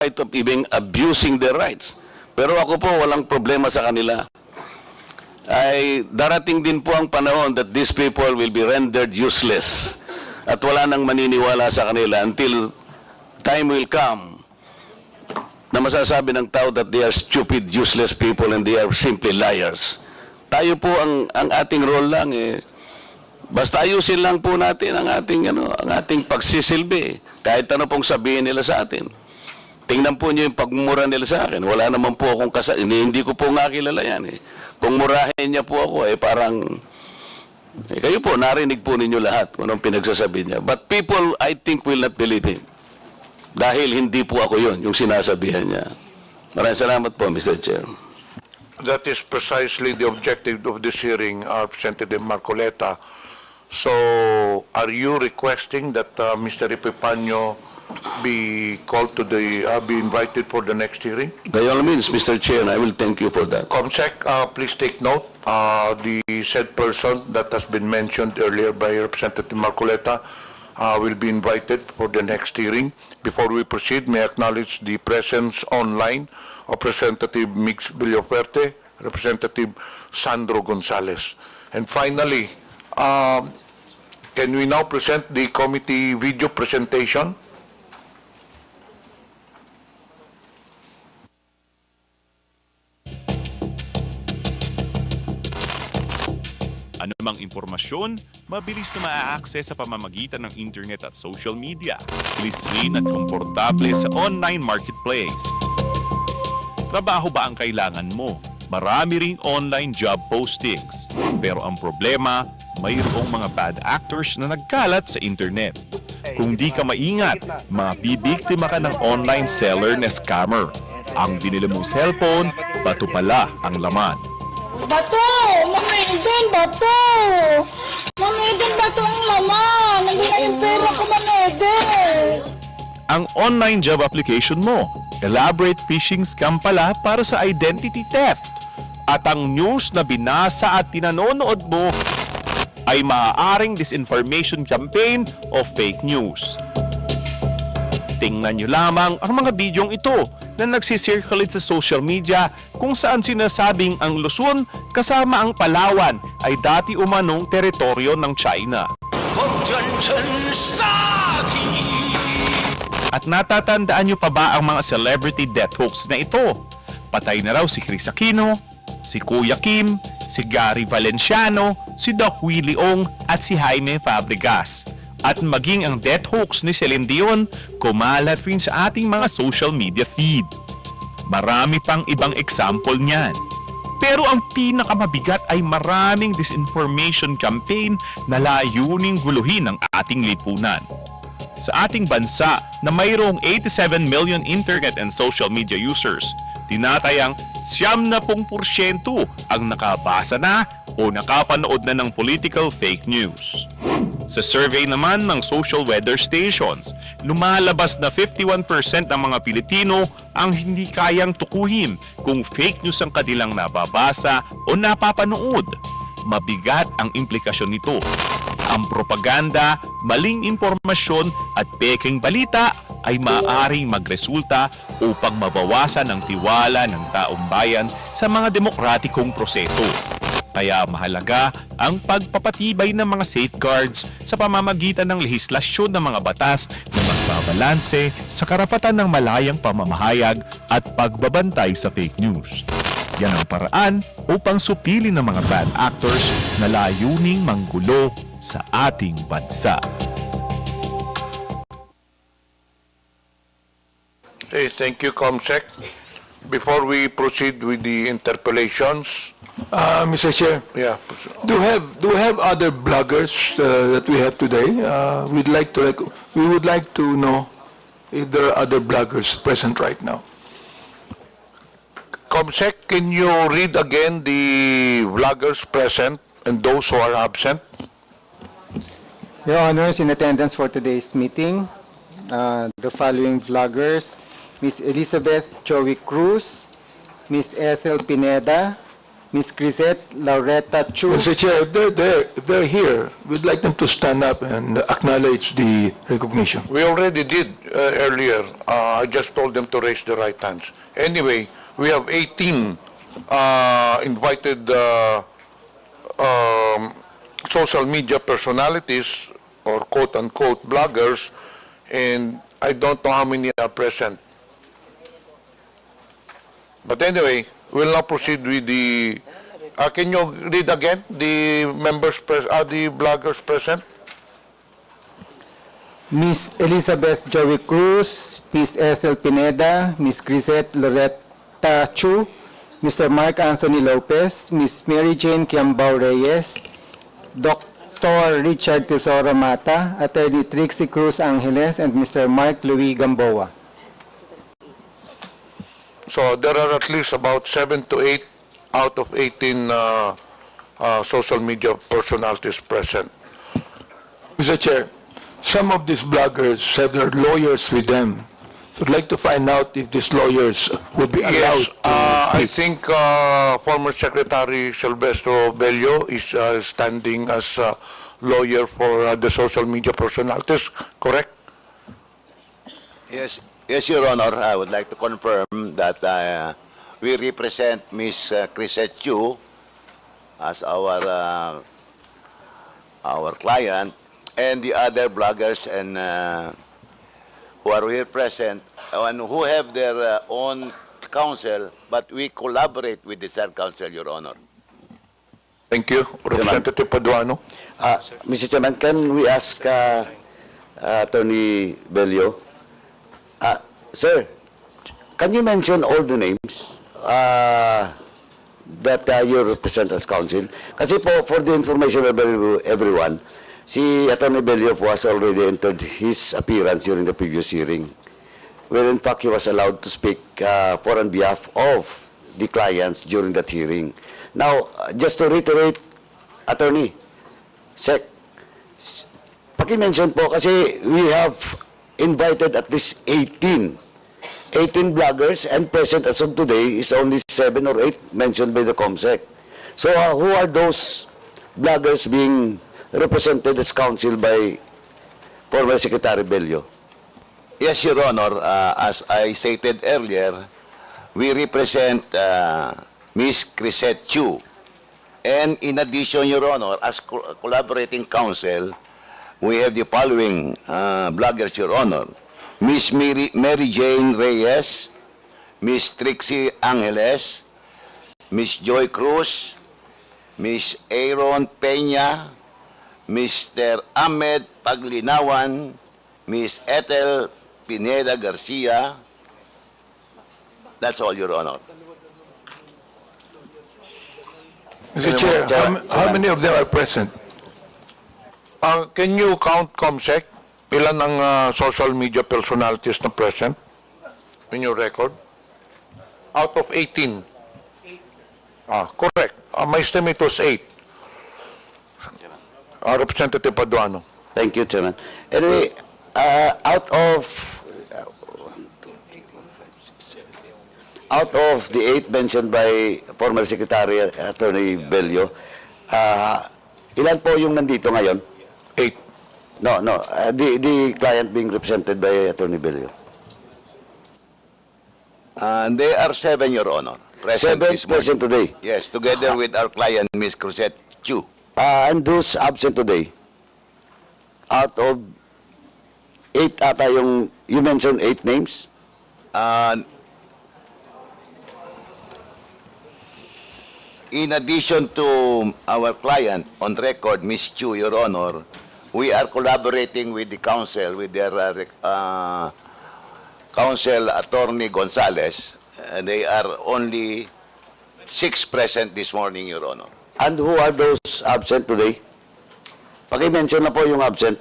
right of even abusing their rights. Pero ako po, walang problema sa kanila. Ay darating din po ang panahon that these people will be rendered useless. At wala nang maniniwala sa kanila until time will come na masasabi ng tao that they are stupid, useless people and they are simply liars. Tayo po ang ating role lang basta ayusin lang po natin ang ating pagsisilbi. Kahit ano pong sabihin nila sa atin. Tingnan po niyo yung pagmumura nila sa akin. Wala naman po akong hindi ko po nga kilala yan Kung murahin niya po ako parang kayo po narinig po ninyo lahat kung anong pinagsasabi niya. But people I think will not believe him. Dahil hindi po ako yun, yung sinasabihan niya. Maraming salamat po, Mr. Chair. That is precisely the objective of this hearing, Representative Marcoleta. So, are you requesting that Mr. Epipanyo be called to be invited for the next hearing? By all means, Mr. Chair, I will thank you for that. Comsec, please take note. The said person that has been mentioned earlier by Representative Marcoleta will be invited for the next hearing. Before we proceed, may I acknowledge the presence online of Representative Mix Villaferte, Representative Sandro Gonzales. And finally, can we now present the committee video presentation? Anumang impormasyon, mabilis na maa-access sa pamamagitan ng internet at social media. Clean at komportable sa online marketplace. Trabaho ba ang kailangan mo? Marami ring online job postings. Pero ang problema, mayroong mga bad actors na nagkalat sa internet. Kung di ka maingat, mabibiktima ka ng online seller na scammer. Ang binili mong cellphone, bato pala ang laman. Bato! Mama Eden, bato! Mama Eden, bato ang laman! Nandiyan na yung pera ko, Mama Eden! Ang online job application mo, elaborate phishing scam pala para sa identity theft. At ang news na binasa at tinanonood mo ay maaaring disinformation campaign o fake news. Tingnan nyo lamang ang mga bidyong ito na nagsisirculate sa social media kung saan sinasabing ang Luzon kasama ang Palawan ay dati umanong teritoryo ng China. At natatandaan nyo pa ba ang mga celebrity death hoax na ito? Patay na raw si Chris Aquino, si Kuya Kim, si Gary Valenciano, si Doc Willie Ong at si Jaime Fabregas. At maging ang death hoax ni Celine Dion, kumalat rin sa ating mga social media feed. Marami pang ibang example niyan. Pero ang pinakamabigat ay maraming disinformation campaign na layuning guluhin ang ating lipunan. Sa ating bansa na mayroong 87 million internet and social media users, tinatayang 70% ang nakabasa na o nakapanood na ng political fake news. Sa survey naman ng social weather stations, lumalabas na 51% ng mga Pilipino ang hindi kayang tukuhin kung fake news ang kanilang nababasa o napapanood. Mabigat ang implikasyon nito. Ang propaganda, maling impormasyon at peking balita ay maaaring magresulta upang mabawasan ang tiwala ng taong bayan sa mga demokratikong proseso. Kaya mahalaga ang pagpapatibay ng mga safeguards sa pamamagitan ng lehislasyon ng mga batas na magbabalanse sa karapatan ng malayang pamamahayag at pagbabantay sa fake news. Yan ang paraan upang supilin ng mga bad actors na layuning manggulo sa ating bansa. Okay, thank you, Comsec. Before we proceed with the interpellations, Mr. Chair, yeah, do we have other bloggers that we have today? We would like to know if there are other bloggers present right now. Comsec, can you read again the vloggers present and those who are absent? Your Honors, in attendance for today's meeting, the following vloggers: Ms. Elizabeth Joey Cruz, Ms. Ethel Pineda, Ms. Crisette Laureta Chu. Mr. Chair, if they're here, we'd like them to stand up and acknowledge the recognition. We already did earlier. I just told them to raise their right hands. Anyway, we have 18 invited social media personalities or quote-unquote bloggers, and I don't know how many are present. But anyway, we'll now proceed with the, can you read again the the bloggers present? Ms. Elizabeth Joey Cruz, Ms. Ethel Pineda, Ms. Crisette Loretta Chu, Mr. Mark Anthony Lopez, Ms. Mary Jane Kiambao Reyes, Dr. Richard Tesoro Mata, Attorney Trixie Cruz Angeles, and Mr. Mark Louis Gamboa. So there are at least about 7 to 8 out of 18 social media personalities present. Mr. Chair, some of these bloggers have their lawyers with them. So I'd like to find out if these lawyers would be allowed Yes, to I speak. think former Secretary Silvestro Bello is standing as lawyer for the social media personalities, correct? Yes, yes, Your Honor. I would like to confirm that we represent Ms. Crisette Chu as our client, and the other bloggers and who are here present and who have their own counsel, but we collaborate with the third counsel, Your Honor. Thank you. Representative Paduano. Mr. Chairman, can we ask Attorney Bello? Sir, can you mention all the names that you represent as counsel? Kasi po, for the information of everyone, si Attorney Bello po has already entered his appearance during the previous hearing, where in fact he was allowed to speak for on behalf of the clients during that hearing. Now, just to reiterate, Attorney, Sec, paki-mention po kasi we have invited at least 18 bloggers, and present as of today is only 7 or 8 mentioned by the COMSEC. So who are those bloggers being represented as counsel by former Secretary Bello? Yes, Your Honor. As I stated earlier, we represent Ms. Crisette Chu. And in addition, Your Honor, as collaborating counsel, we have the following bloggers, Your Honor. Ms. Mary Jane Reyes, Ms. Trixie Angeles, Ms. Joy Cruz, Ms. Aaron Peña, Mr. Ahmed Paglinawan, Ms. Ethel Pineda Garcia. That's all, Your Honor. Mr. Chair, how many of them are present? Can you count, COMSEC, ilan ang social media personalities na present in your record? Out of 18. Correct. My estimate was 8. Representative Paduano. Thank you, Chairman. Anyway, out of the 8 mentioned by former Secretary Attorney Bello, ilan po yung nandito ngayon? 8. No, the client being represented by Attorney Bello. And they are 7, Your Honor. Present 7 this morning. present today. Yes, together with our client, Ms. Crisette Chu. And those absent today, out of 8 ata yung, you mentioned 8 names? In addition to our client on record, Ms. Chu, Your Honor, we are collaborating with the counsel, with their counsel, Attorney Gonzales. And they are only 6 present this morning, Your Honor. And who are those absent today? Paki-mention na po yung absent.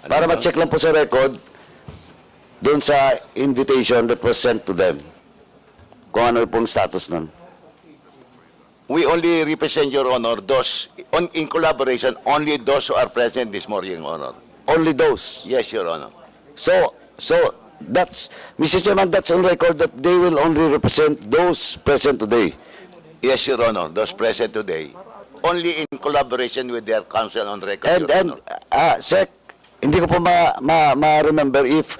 Para ma-check lang po sa record doon sa invitation that was sent to them. Kung ano pong status nun. We only represent, Your Honor, those, in collaboration, only those who are present this morning, Your Honor. Only those. Yes, Your Honor. So that's, Mr. Chairman, that's on record that they will only represent those present today. Yes, Your Honor, those present today, only in collaboration with their counsel on record, Your Honor. Sec, hindi ko po ma-remember if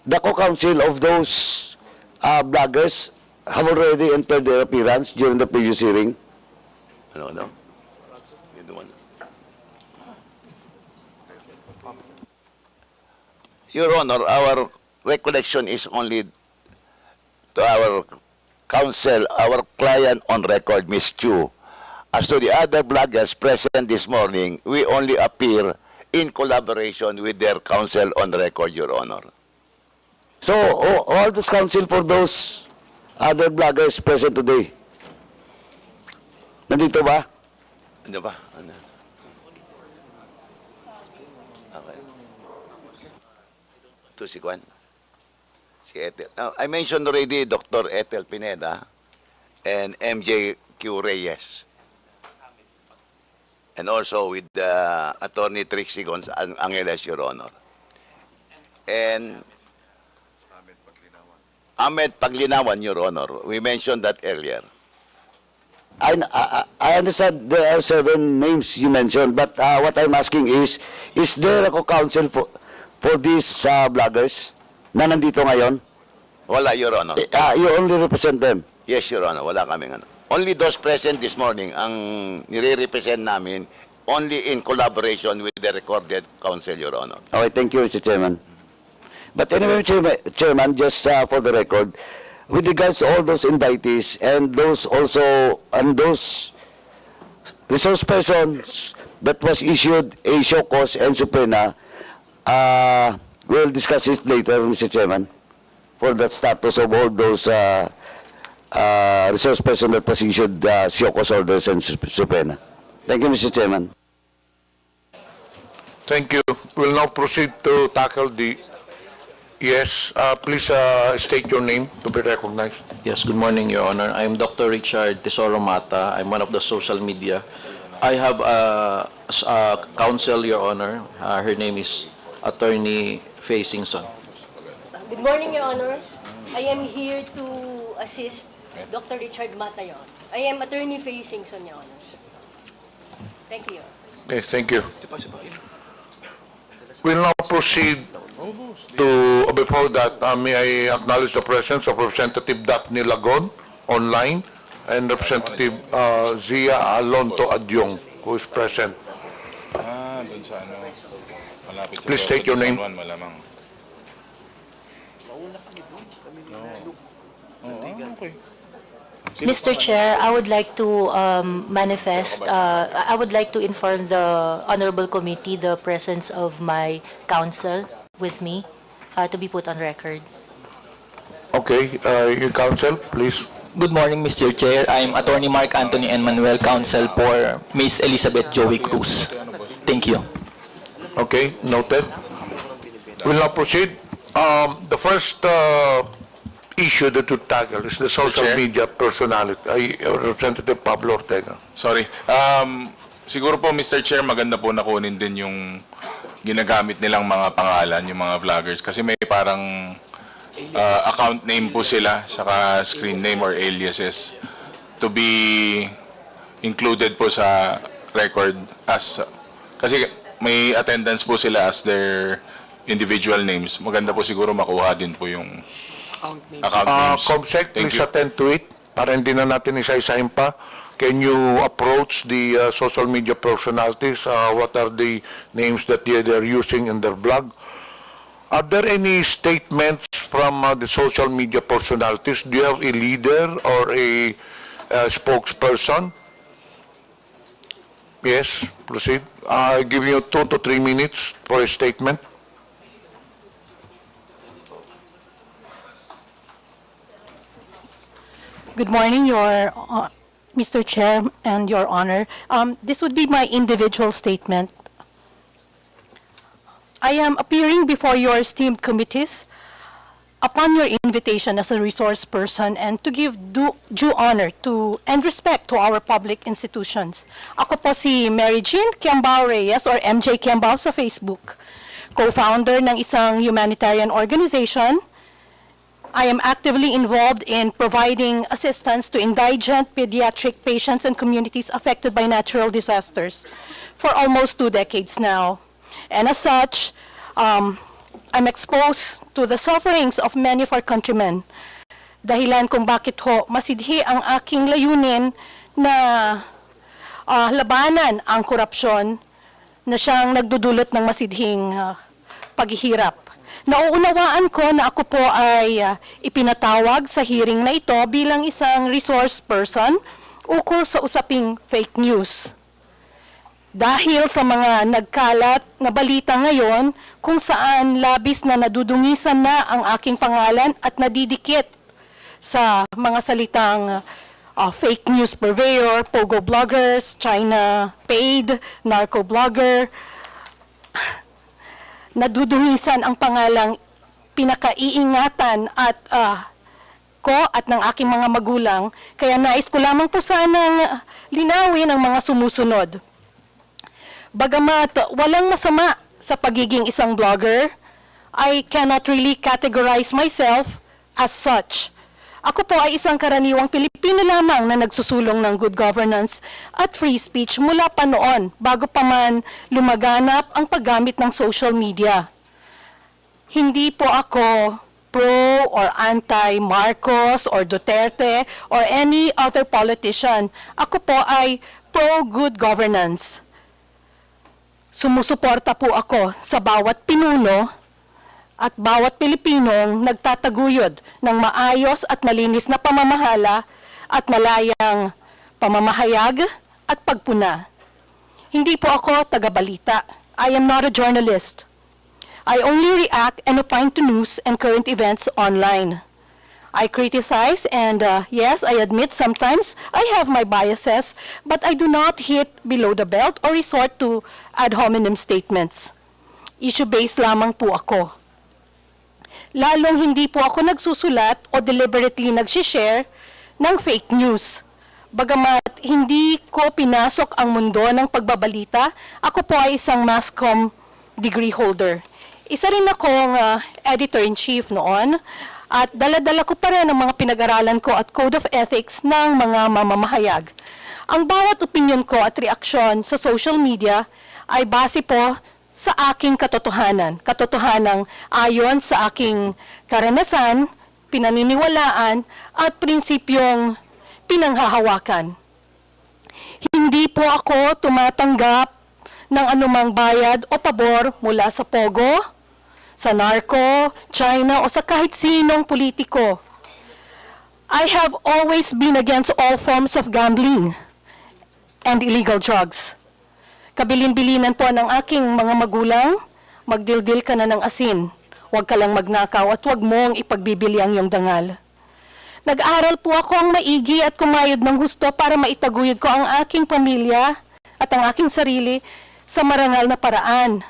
the co-counsel of those bloggers have already entered their appearance during the previous hearing. No, no. You're the one. Your Honor, our recollection is only to our counsel, our client on record, Ms. Chu. As to the other bloggers present this morning, we only appear in collaboration with their counsel on record, Your Honor. So, all those counsel for those other bloggers present today, nandito ba? Ano ba? Ano? Okay. Ito si Juan. Si Ethel. Now, I mentioned already Dr. Ethel Pineda and MJ Q. Reyes. And also with Attorney Trixie Angeles, Your Honor. And Ahmed Paglinawan, Your Honor. We mentioned that earlier. I understand there are 7 names you mentioned, but what I'm asking is there a co-counsel for these bloggers na nandito ngayon? Wala, Your Honor. You only represent them? Yes, Your Honor. Wala kaming ano. Only those present this morning ang nire-represent namin only in collaboration with the recorded counsel, Your Honor. Okay, thank you, Mr. Chairman. But anyway, Chairman, just for the record, with regards to all those invitees and those resource persons that was issued a show cause and subpoena, we'll discuss it later, Mr. Chairman, for the status of all those resource person that was issued show cause orders and subpoena. Thank you, Mr. Chairman. Thank you. We'll now proceed to tackle the... Yes, please state your name to be recognized. Yes, good morning, Your Honor. I'm Dr. Richard Tesoro Mata. I'm one of the social media. I have a counsel, Your Honor. Her name is Attorney Faye Singson. Good morning, Your Honors. I am here to assist Dr. Richard Mata, Your Honor. I am Attorney Faye Singson, Your Honors. Thank you, Your Honor. Okay, thank you. We'll now proceed to, before that, may I acknowledge the presence of Representative Daphne Lagon online and Representative Zia Alonto Adyong, who is present. Dun sa ano, malapit sa Please state your name. San Juan, malamang. Okay. Mr. Chair, I would like to I would like to inform the Honorable Committee the presence of my counsel with me to be put on record. Okay, your counsel, please. Good morning, Mr. Chair. I'm Attorney Mark Anthony and Manuel, counsel for Miss Elizabeth Joey Cruz. Thank you. Okay, noted. We'll now proceed. The first issue that to tackle is the social Chair? media personality. Representative Pablo Ortega. Sorry. Siguro po, Mr. Chair, maganda po na kunin din yung ginagamit nilang mga pangalan, yung mga vloggers. Kasi may parang account name po sila, saka screen name or aliases to be included po sa record as... Kasi may attendance po sila as their individual names. Maganda po siguro makuha din po yung account names. Comsec, Thank please you. attend to it. Para hindi na natin isa-isahin pa. Can you approach the social media personalities? What are the names that they're using in their blog? Are there any statements from the social media personalities? Do you have a leader or a spokesperson? Yes, proceed. I'll give you 2 to 3 minutes for a statement. Good morning, Mr. Chair and Your Honor. This would be my individual statement. I am appearing before your esteemed committees upon your invitation as a resource person and to give due honor to and respect to our public institutions. Ako po si Mary Jean Kiambao Reyes or MJ Kiambao sa Facebook, co-founder ng isang humanitarian organization I am actively involved in providing assistance to indigent pediatric patients and communities affected by natural disasters for almost 2 decades now. And as such, I'm exposed to the sufferings of many of our countrymen. Dahilan kung bakit ho masidhi ang aking layunin na labanan ang korupsyon na siyang nagdudulot ng masidhing paghihirap. Nauunawaan ko na ako po ay ipinatawag sa hearing na ito bilang isang resource person ukol sa usaping fake news. Dahil sa mga nagkalat na balita ngayon kung saan labis na nadudungisan na ang aking pangalan at nadidikit sa mga salitang fake news purveyor, pogo bloggers, China paid, narco blogger, nadudungisan ang pangalang pinakaiingatan at ko at ng aking mga magulang, kaya nais ko lamang po sanang linawin ang mga sumusunod. Bagamat walang masama sa pagiging isang blogger, I cannot really categorize myself as such. Ako po ay isang karaniwang Pilipino lamang na nagsusulong ng good governance at free speech mula pa noon bago pa man lumaganap ang paggamit ng social media. Hindi po ako pro or anti-Marcos or Duterte or any other politician. Ako po ay pro-good governance. Sumusuporta po ako sa bawat pinuno at bawat Pilipinong nagtataguyod ng maayos at malinis na pamamahala at malayang pamamahayag at pagpuna. Hindi po ako taga-balita. I am not a journalist. I only react and opine to news and current events online. I criticize and yes, I admit sometimes I have my biases, but I do not hit below the belt or resort to ad hominem statements. Issue-based lamang po ako. Lalong hindi po ako nagsusulat o deliberately nagsishare ng fake news. Bagamat hindi ko pinasok ang mundo ng pagbabalita, ako po ay isang mass comm degree holder. Isa rin akong editor-in-chief noon at dala-dala ko pa rin ang mga pinag-aralan ko at code of ethics ng mga mamamahayag. Ang bawat opinion ko at reaksyon sa social media ay base po sa aking katotohanan. Katotohanang ayon sa aking karanasan, pinaniniwalaan at prinsipyong pinanghahawakan. Hindi po ako tumatanggap ng anumang bayad o pabor mula sa pogo, sa narco, China o sa kahit sinong politiko. I have always been against all forms of gambling and illegal drugs. Kabilin-bilinan po ng aking mga magulang, magdildil ka na ng asin. Huwag ka lang magnakaw at huwag mong ipagbibili ang iyong dangal. Nag-aral po ako ang maigi at kumayod ng husto para maitaguyod ko ang aking pamilya at ang aking sarili sa marangal na paraan.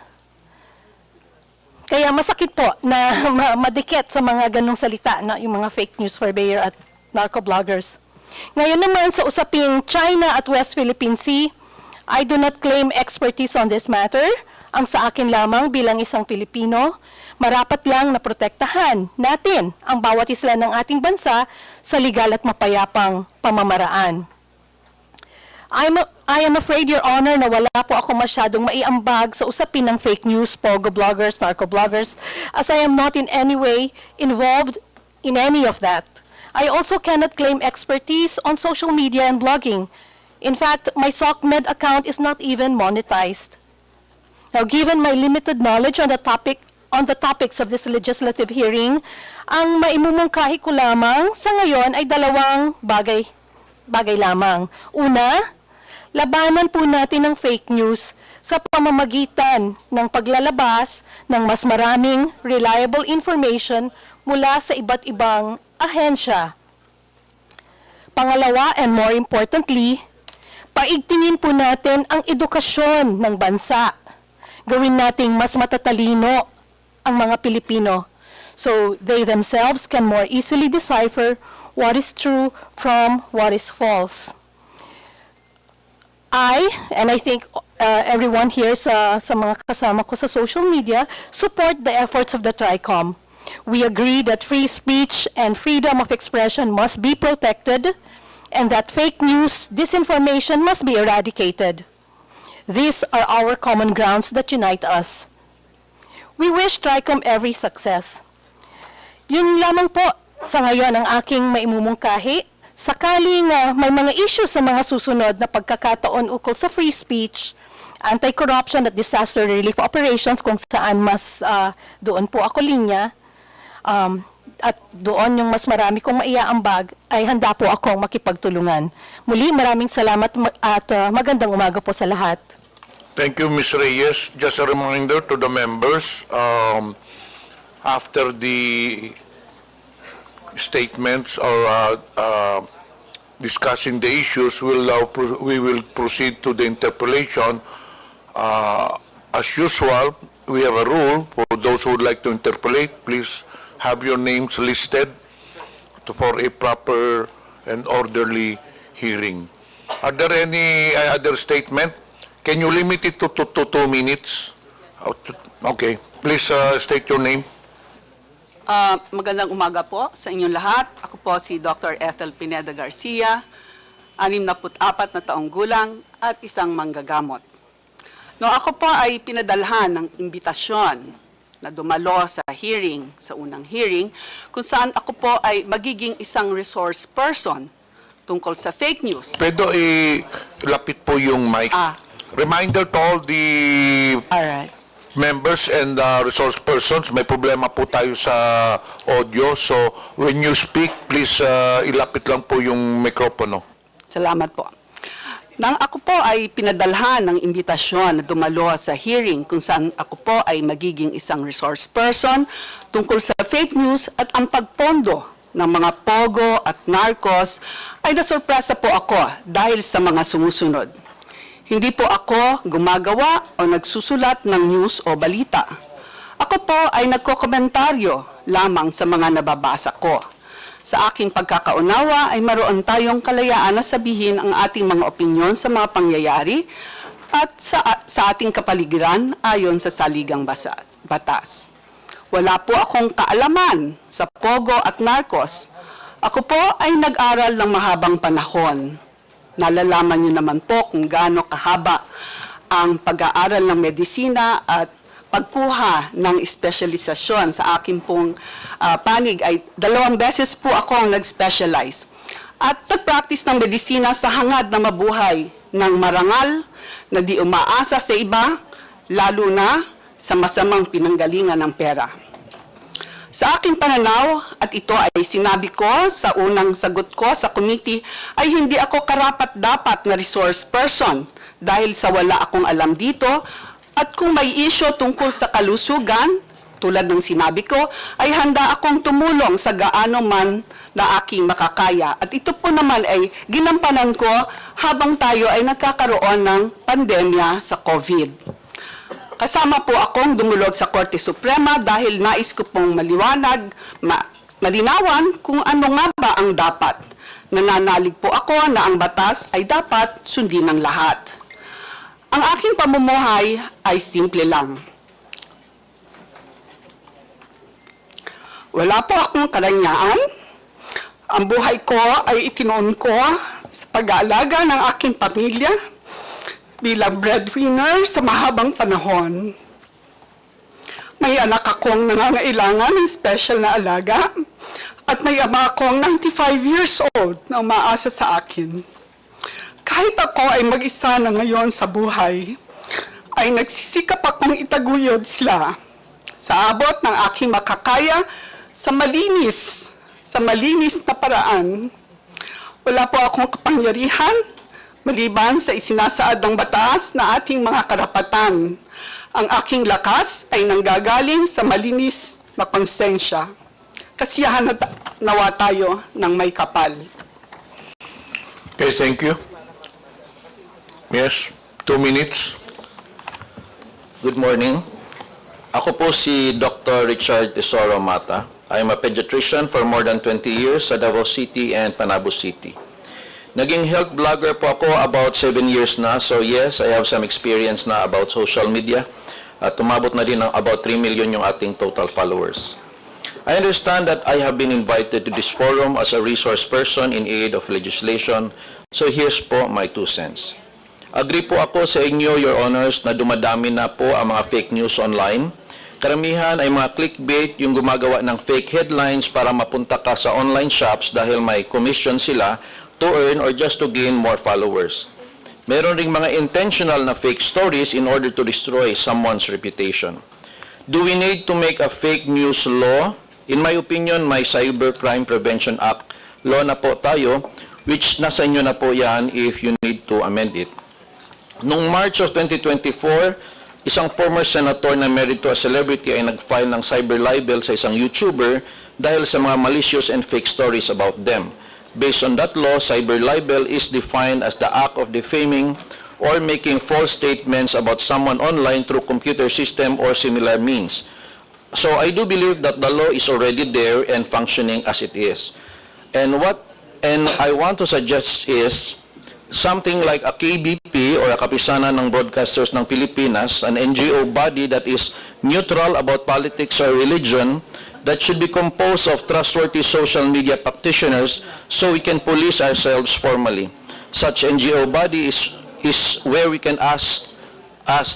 Kaya masakit po na madikit sa mga ganong salita na yung mga fake news purveyor at narco-bloggers. Ngayon naman sa usaping China at West Philippine Sea, I do not claim expertise on this matter. Ang sa akin lamang bilang isang Pilipino, marapat lang na protektahan natin ang bawat isla ng ating bansa sa legal at mapayapang pamamaraan. I am afraid, Your Honor, na wala po ako masyadong maiambag sa usapin ng fake news, pogo bloggers, narco bloggers, as I am not in any way involved in any of that. I also cannot claim expertise on social media and blogging. In fact, my SOCMED account is not even monetized. Now, given my limited knowledge on the topics of this legislative hearing, ang maimumungkahi ko lamang sa ngayon ay dalawang bagay lamang. Una, labanan po natin ng fake news sa pamamagitan ng paglalabas ng mas maraming reliable information mula sa iba't ibang ahensya. Pangalawa, and more importantly, paigtingin po natin ang edukasyon ng bansa. Gawin nating mas matatalino ang mga Pilipino so they themselves can more easily decipher what is true from what is false. And I think everyone here sa mga kasama ko sa social media, support the efforts of the TRICOM. We agree that free speech and freedom of expression must be protected and that fake news, disinformation must be eradicated. These are our common grounds that unite us. We wish TRICOM every success. Yun lamang po sa ngayon ang aking maimumungkahi. Sakaling may mga issue sa mga susunod na pagkakataon ukol sa free speech, anti-corruption at disaster relief operations kung saan mas doon po ako linya, at doon yung mas marami kong maiaambag, ay handa po akong makipagtulungan. Muli, maraming salamat at magandang umaga po sa lahat. Thank you, Ms. Reyes. Just a reminder to the members, after the statements or discussing the issues, we will proceed to the interpellation. As usual, we have a rule for those who would like to interpellate. Please have your names listed for a proper and orderly hearing. Are there any other statement? Can you limit it to 2 minutes? Okay. Please state your name. Magandang umaga po sa inyong lahat. Ako po si Dr. Ethel Pineda Garcia, 64 na taong gulang at isang manggagamot. No, ako po ay pinadalhan ng imbitasyon na dumalo sa hearing, sa unang hearing, kung saan ako po ay magiging isang resource person tungkol sa fake news. Pwede ilapit po yung mic. Reminder to all the Alright. members and resource persons, may problema po tayo sa audio. So, when you speak, please ilapit lang po yung mikropono. Salamat po. Nang ako po ay pinadalhan ng imbitasyon na dumalo sa hearing kung saan ako po ay magiging isang resource person tungkol sa fake news at ang pagpondo ng mga pogo at narcos, ay nasurpresa po ako dahil sa mga sumusunod. Hindi po ako gumagawa o nagsusulat ng news o balita. Ako po ay nagkokomentaryo lamang sa mga nababasa ko. Sa aking pagkakaunawa ay maroon tayong kalayaan na sabihin ang ating mga opinyon sa mga pangyayari at sa ating kapaligiran ayon sa saligang batas. Wala po akong kaalaman sa pogo at narcos. Ako po ay nag-aral ng mahabang panahon. Nalalaman niyo naman po kung gaano kahaba ang pag-aaral ng medisina at pagkuha ng espesyalisasyon sa aking pong panig ay 2 beses po akong nag-specialize. At nag-practice ng medisina sa hangad na mabuhay ng marangal na di umaasa sa iba, lalo na sa masamang pinanggalingan ng pera. Sa aking pananaw, at ito ay sinabi ko sa unang sagot ko sa committee, ay hindi ako karapat-dapat na resource person dahil sa wala akong alam dito. At kung may issue tungkol sa kalusugan, tulad ng sinabi ko, ay handa akong tumulong sa gaano man na aking makakaya. At ito po naman ay ginampanan ko habang tayo ay nagkakaroon ng pandemya sa COVID. Kasama po akong dumulog sa Korte Suprema dahil nais ko pong malinawan kung ano nga ba ang dapat. Nananalig po ako na ang batas ay dapat sundin ng lahat. Ang aking pamumuhay ay simple lang. Wala po akong karanyaan. Ang buhay ko ay itinoon ko sa pag-aalaga ng aking pamilya bilang breadwinner sa mahabang panahon. May anak akong nangangailangan ng special na alaga at may ama akong 95 years old na umaasa sa akin. Kahit ako ay mag-isa na ngayon sa buhay, ay nagsisikap akong itaguyod sila sa abot ng aking makakaya sa malinis na paraan. Wala po akong kapangyarihan maliban sa isinasaad ng batas na ating mga karapatan. Ang aking lakas ay nanggagaling sa malinis na konsensya. Kasiyahan nawa tayo ng may kapal. Okay, thank you. Yes, 2 minutes. Good morning. Ako po si Dr. Richard Tesoro Mata. I am a pediatrician for more than 20 years sa Davao City and Panabo City. Naging health blogger po ako about 7 years na. So yes, I have some experience na about social media. At umabot na din ng about 3 million yung ating total followers. I understand that I have been invited to this forum as a resource person in aid of legislation, so here's po my 2 cents. Agree po ako sa inyo, Your Honors, na dumadami na po ang mga fake news online. Karamihan ay mga clickbait, yung gumagawa ng fake headlines para mapunta ka sa online shops dahil may commission sila to earn or just to gain more followers. Meron ring mga intentional na fake stories in order to destroy someone's reputation. Do we need to make a fake news law? In my opinion, may Cybercrime Prevention Act law na po tayo, which nasa inyo na po yan if you need to amend it. Noong March of 2024, isang former senator na married to a celebrity ay nag-file ng cyber libel sa isang YouTuber dahil sa mga malicious and fake stories about them. Based on that law, cyber libel is defined as the act of defaming or making false statements about someone online through computer system or similar means. So I do believe that the law is already there and functioning as it is. And I want to suggest is something like a KBP or a Kapisanan ng Broadcasters ng Pilipinas, an NGO body that is neutral about politics or religion, that should be composed of trustworthy social media practitioners so we can police ourselves formally. Such NGO body is where we can ask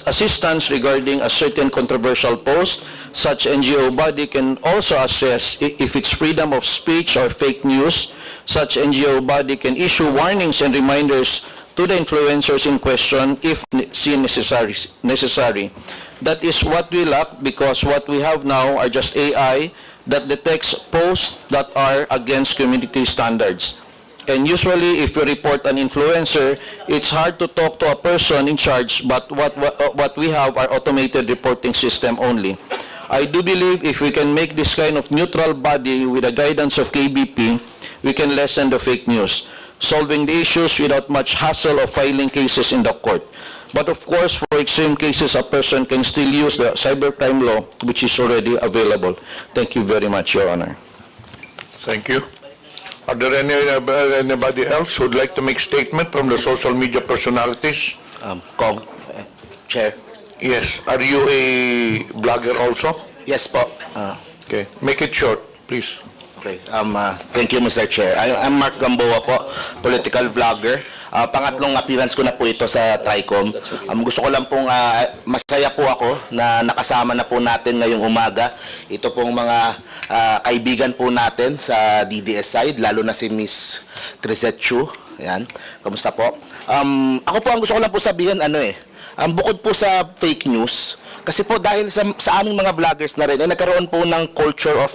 assistance regarding a certain controversial post. Such NGO body can also assess if it's freedom of speech or fake news. Such NGO body can issue warnings and reminders to the influencers in question if seen necessary. That is what we lack, because what we have now are just AI that detects posts that are against community standards. And usually, if you report an influencer, it's hard to talk to a person in charge, but what we have are automated reporting system only. I do believe if we can make this kind of neutral body with the guidance of KBP, we can lessen the fake news, solving the issues without much hassle of filing cases in the court. But of course, for extreme cases, a person can still use the cybercrime law, which is already available. Thank you very much, Your Honor. Thank you. Are there anybody else who would like to make statement from the social media personalities? Chair. Yes. Are you a blogger also? Yes po. Okay. Make it short, please. Okay. Thank you, Mr. Chair. I'm Mark Gamboa po, political vlogger. Pangatlong appearance ko na po ito sa TRICOM. Gusto ko lang pong masaya po ako na nakasama na po natin ngayong umaga. Ito pong mga kaibigan po natin sa DDS side, lalo na si Miss Crisette Chu. Ayan. Kamusta po? Ako po ang gusto ko lang po sabihin, bukod po sa fake news, kasi po dahil sa aming mga vloggers na rin, nagkaroon po ng culture of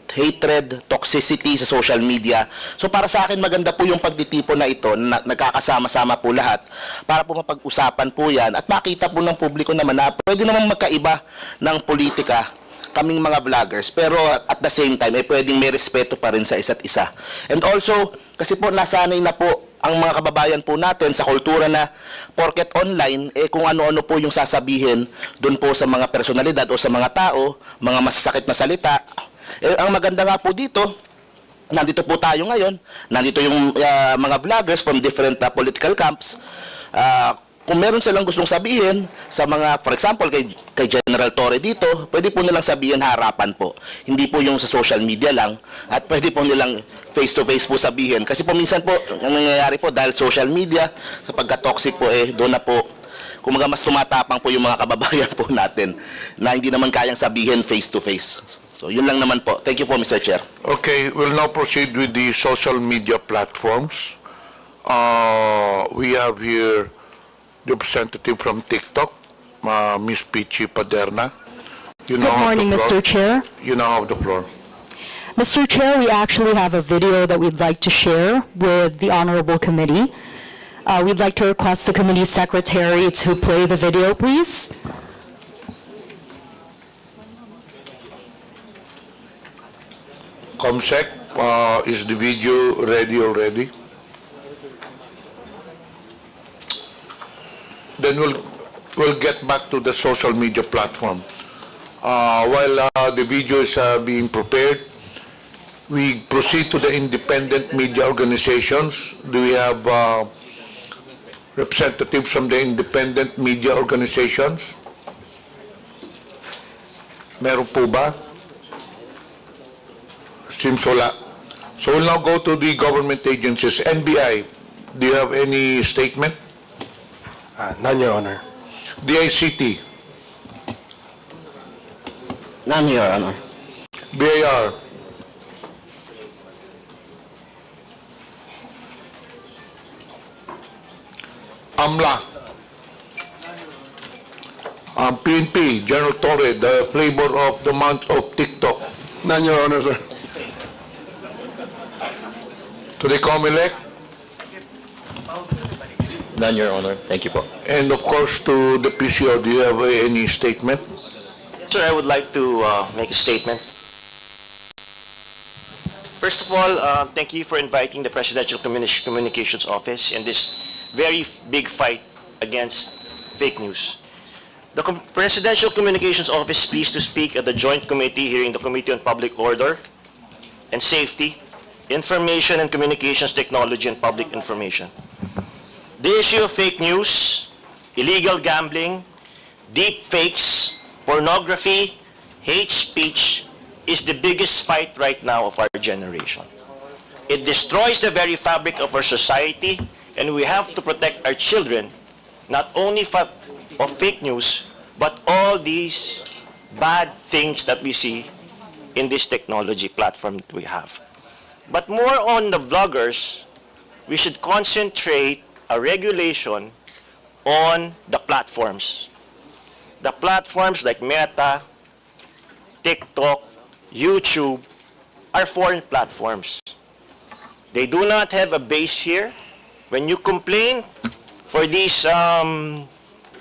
hatred, toxicity sa social media. So para sa akin, maganda po yung pagtitipon na ito, na nagkakasama-sama po lahat, para po mapag-usapan po yan at makita po ng publiko naman na pwede namang magkaiba ng politika kaming mga vloggers, pero at the same time, pwedeng may respeto pa rin sa isa't isa. And also, kasi po nasanay na po ang mga kababayan po natin sa kultura na porket online, kung ano-ano po yung sasabihin doon po sa mga personalidad o sa mga tao, mga masasakit na salita. Ang maganda nga po dito, nandito po tayo ngayon, nandito yung mga vloggers from different political camps. Kung meron silang gustong sabihin sa mga, for example, kay General Torre dito, pwede po nilang sabihin harapan po. Hindi po yung sa social media lang, at pwede po nilang face-to-face po sabihin. Kasi po minsan po, ang nangyayari po dahil social media, sa pagka-toxic po, doon na po, kumaga mas tumatapang po yung mga kababayan po natin na hindi naman kayang sabihin face-to-face. So, yun lang naman po. Thank you po, Mr. Chair. Okay, we'll now proceed with the social media platforms. We have here the representative from TikTok, Ms. Pichi Paderna. Good morning, Mr. Chair. You now have the floor. Mr. Chair, we actually have a video that we'd like to share with the Honorable Committee. We'd like to request the committee secretary to play the video, please. Comsec, is the video ready already? Then we'll get back to the social media platform. While the video is being prepared, we proceed to the independent media organizations. Do we have representatives from the independent media organizations? Meron po ba? Seems wala. So we'll now go to the government agencies. NBI, do you have any statement? None, Your Honor. DICT, None, Your Honor. BIR, AMLA, PNP, General Torre, the flavor of the month of TikTok. None, Your Honor, sir. To the COMELEC, None, Your Honor. Thank you po. and of course to the PCO, do you have any statement? Sir, I would like to make a statement. First of all, thank you for inviting the Presidential Communications Office in this very big fight against fake news. The Presidential Communications Office is pleased to speak at the Joint Committee hearing the Committee on Public Order and Safety, Information and Communications Technology and Public Information. The issue of fake news, illegal gambling, deep fakes, pornography, hate speech is the biggest fight right now of our generation. It destroys the very fabric of our society, and we have to protect our children not only of fake news, but all these bad things that we see in this technology platform that we have. But more on the vloggers, we should concentrate a regulation on the platforms. The platforms like Meta, TikTok, YouTube are foreign platforms. They do not have a base here. When you complain for these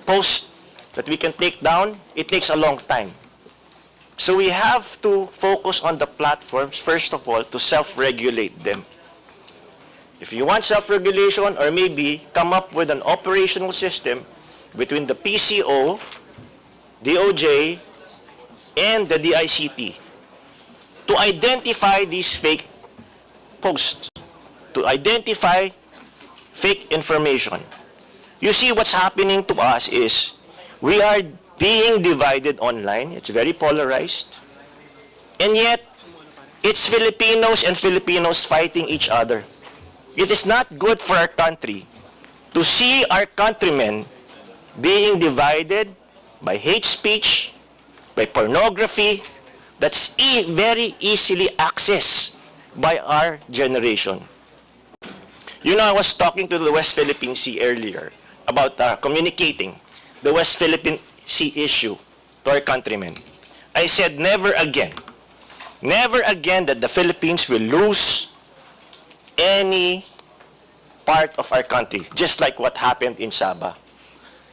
posts that we can take down, it takes a long time. So we have to focus on the platforms, first of all, to self-regulate them. If you want self-regulation, or maybe come up with an operational system between the PCO, DOJ, and the DICT to identify these fake posts, to identify fake information. You see, what's happening to us is we are being divided online. It's very polarized. And yet, it's Filipinos and Filipinos fighting each other. It is not good for our country to see our countrymen being divided by hate speech, by pornography, that's very easily accessed by our generation. You know, I was talking to the West Philippine Sea earlier about communicating the West Philippine Sea issue to our countrymen. I said, never again that the Philippines will lose any part of our country, just like what happened in Sabah.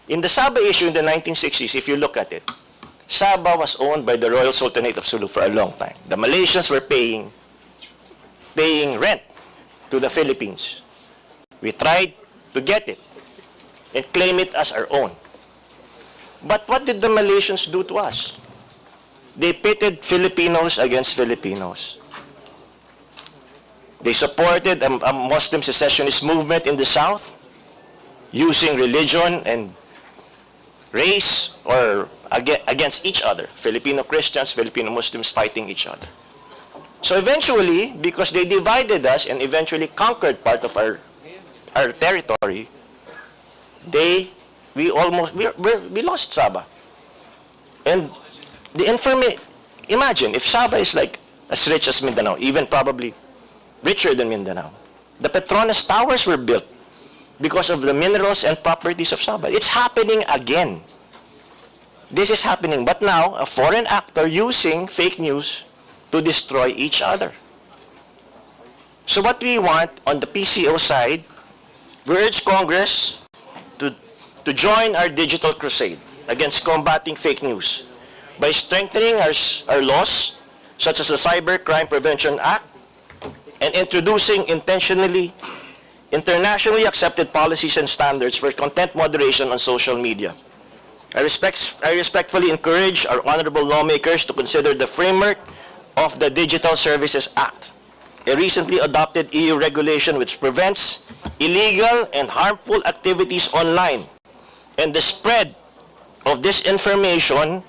In the Sabah issue in the 1960s, if you look at it, Sabah was owned by the Royal Sultanate of Sulu for a long time. The Malaysians were paying rent to the Philippines. We tried to get it and claim it as our own. But what did the Malaysians do to us? They pitted Filipinos against Filipinos. They supported a Muslim secessionist movement in the South using religion and race or against each other. Filipino Christians, Filipino Muslims fighting each other. So eventually, because they divided us and eventually conquered part of our territory, we lost Sabah. And imagine if Sabah is like as rich as Mindanao, even probably richer than Mindanao. The Petronas Towers were built because of the minerals and properties of Sabah. It's happening again. This is happening, but now a foreign actor using fake news to destroy each other. So what we want on the PCO side, we urge Congress to join our digital crusade against combating fake news by strengthening our laws, such as the Cybercrime Prevention Act, and introducing internationally accepted policies and standards for content moderation on social media. I respectfully encourage our honorable lawmakers to consider the framework of the Digital Services Act, a recently adopted EU regulation which prevents illegal and harmful activities online and the spread of disinformation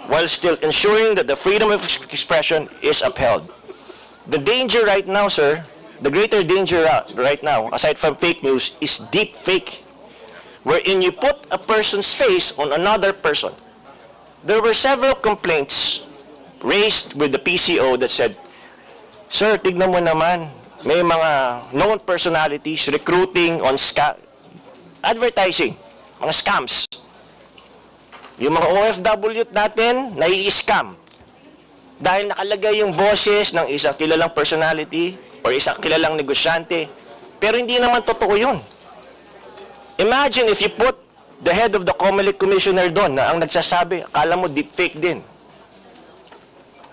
while still ensuring that the freedom of expression is upheld. The danger right now, sir, the greater danger right now, aside from fake news, is deep fake, wherein you put a person's face on another person. There were several complaints raised with the PCO that said, "Sir, tignan mo naman, may mga known personalities recruiting on advertising, mga scams. Yung mga OFW natin, nai-scam. Dahil nakalagay yung boses ng isang kilalang personality or isang kilalang negosyante. Pero hindi naman totoo yun. Imagine if you put the head of the COMELEC commissioner doon na ang nagsasabi, akala mo deepfake din.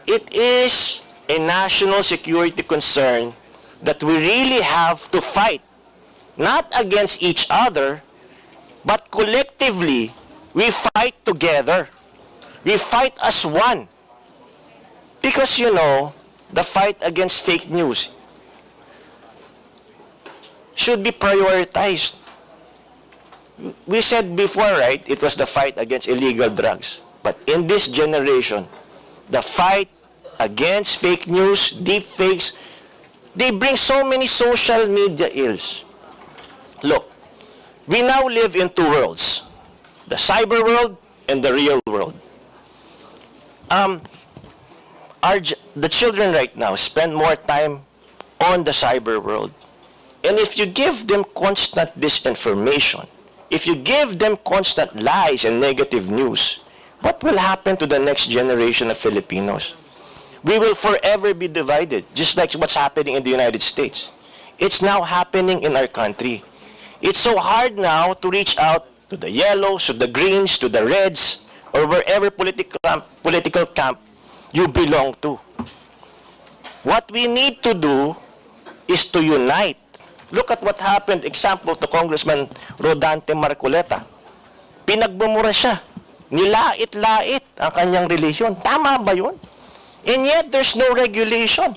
It is a national security concern that we really have to fight, not against each other, but collectively, we fight together. We fight as one. Because, you know, the fight against fake news should be prioritized. We said before, right, it was the fight against illegal drugs. But in this generation, the fight against fake news, deep fakes, they bring so many social media ills. Look, we now live in two worlds, the cyber world and the real world. The children right now spend more time on the cyber world. And if you give them constant disinformation, if you give them constant lies and negative news, what will happen to the next generation of Filipinos? We will forever be divided, just like what's happening in the United States. It's now happening in our country. It's so hard now to reach out to the yellows, to the greens, to the reds, or wherever political camp you belong to. What we need to do is to unite. Look at what happened, example, to Congressman Rodante Marcoleta. Pinagbumura siya. Nilait-lait ang kanyang relihiyon. Tama ba yun? And yet, there's no regulation.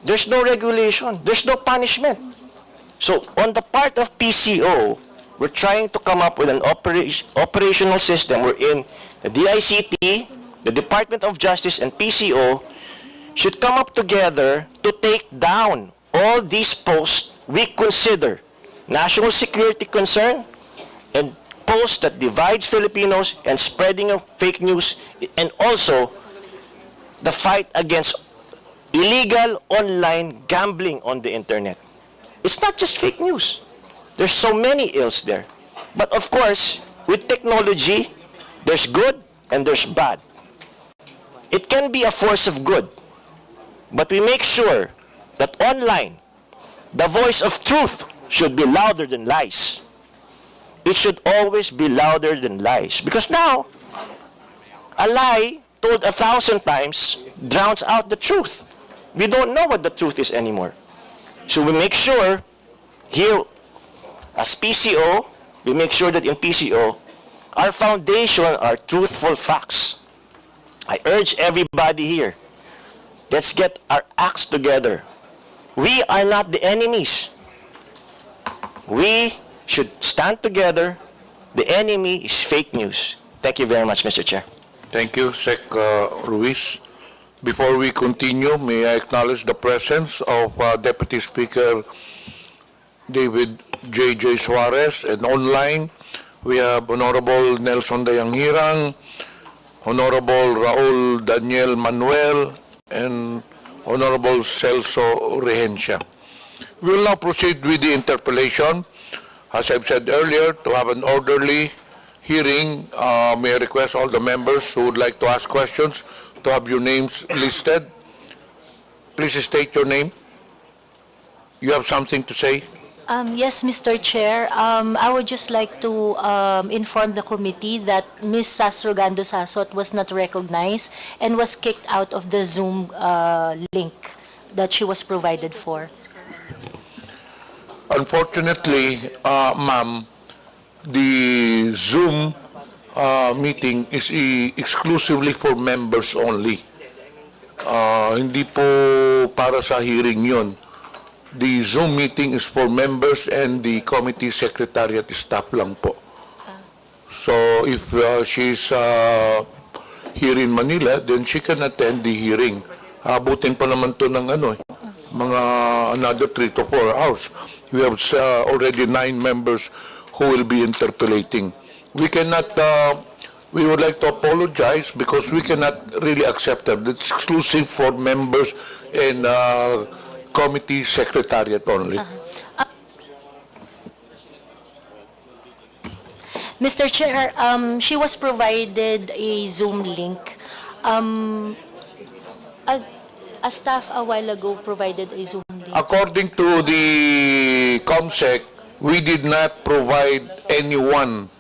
There's no regulation. There's no punishment. So, on the part of PCO, we're trying to come up with an operational system wherein the DICT, the Department of Justice, and PCO should come up together to take down all these posts we consider national security concern and posts that divides Filipinos and spreading of fake news, and also the fight against illegal online gambling on the internet. It's not just fake news. There's so many ills there. But of course, with technology, there's good and there's bad. It can be a force of good, but we make sure that online, the voice of truth should be louder than lies. It should always be louder than lies. Because now, a lie told 1,000 times drowns out the truth. We don't know what the truth is anymore. So we make sure here, as PCO, we make sure that in PCO, our foundation are truthful facts. I urge everybody here, let's get our acts together. We are not the enemies. We should stand together. The enemy is fake news. Thank you very much, Mr. Chair. Thank you, Sec. Ruiz. Before we continue, may I acknowledge the presence of Deputy Speaker David J.J. Suarez, and online we have Honorable Nelson Dayanghirang, Honorable Raul Daniel Manuel, and Honorable Celso Rehencia. We will now proceed with the interpellation. As I've said earlier, to have an orderly hearing, may I request all the members who would like to ask questions to have your names listed. Please state your name. You have something to say? Yes, Mr. Chair. I would just like to inform the committee that Ms. Sasrogando Sasot was not recognized and was kicked out of the Zoom link that she was provided for. Unfortunately, ma'am, the Zoom meeting is exclusively for members only. Hindi po para sa hearing yun. The Zoom meeting is for members and the committee secretariat staff lang po. So if she's here in Manila, then she can attend the hearing. abutin pa naman to ng mga another 3 to 4 hours. We have already 9 members who will be interpellating. We cannot, we would like to apologize because we cannot really accept that. It's exclusive for members and committee secretariat only. Mr. Chair, she was provided a Zoom link. A staff a while ago provided a Zoom link. According to the COMSEC, we did not provide anyone,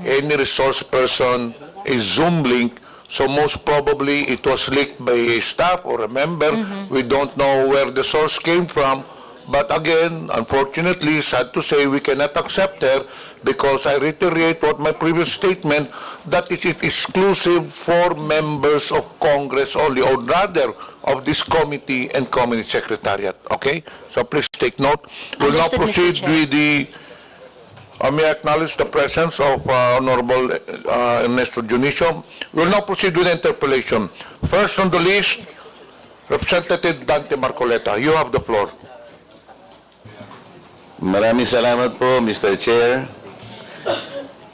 any resource person, a Zoom link. So most probably it was leaked by a staff or a member. We don't know where the source came from. But again, unfortunately, sad to say, we cannot accept her because I reiterate what my previous statement, that it is exclusive for members of Congress only, or rather, of this committee and committee secretariat. Okay? So please take note. We'll now Understood, Mr. proceed Chair. with the, may I acknowledge the presence of Honorable Ernesto Junicio. We'll now proceed with the interpellation. First on the list, Representative Dante Marcoleta. You have the floor. Maraming salamat po, Mr. Chair.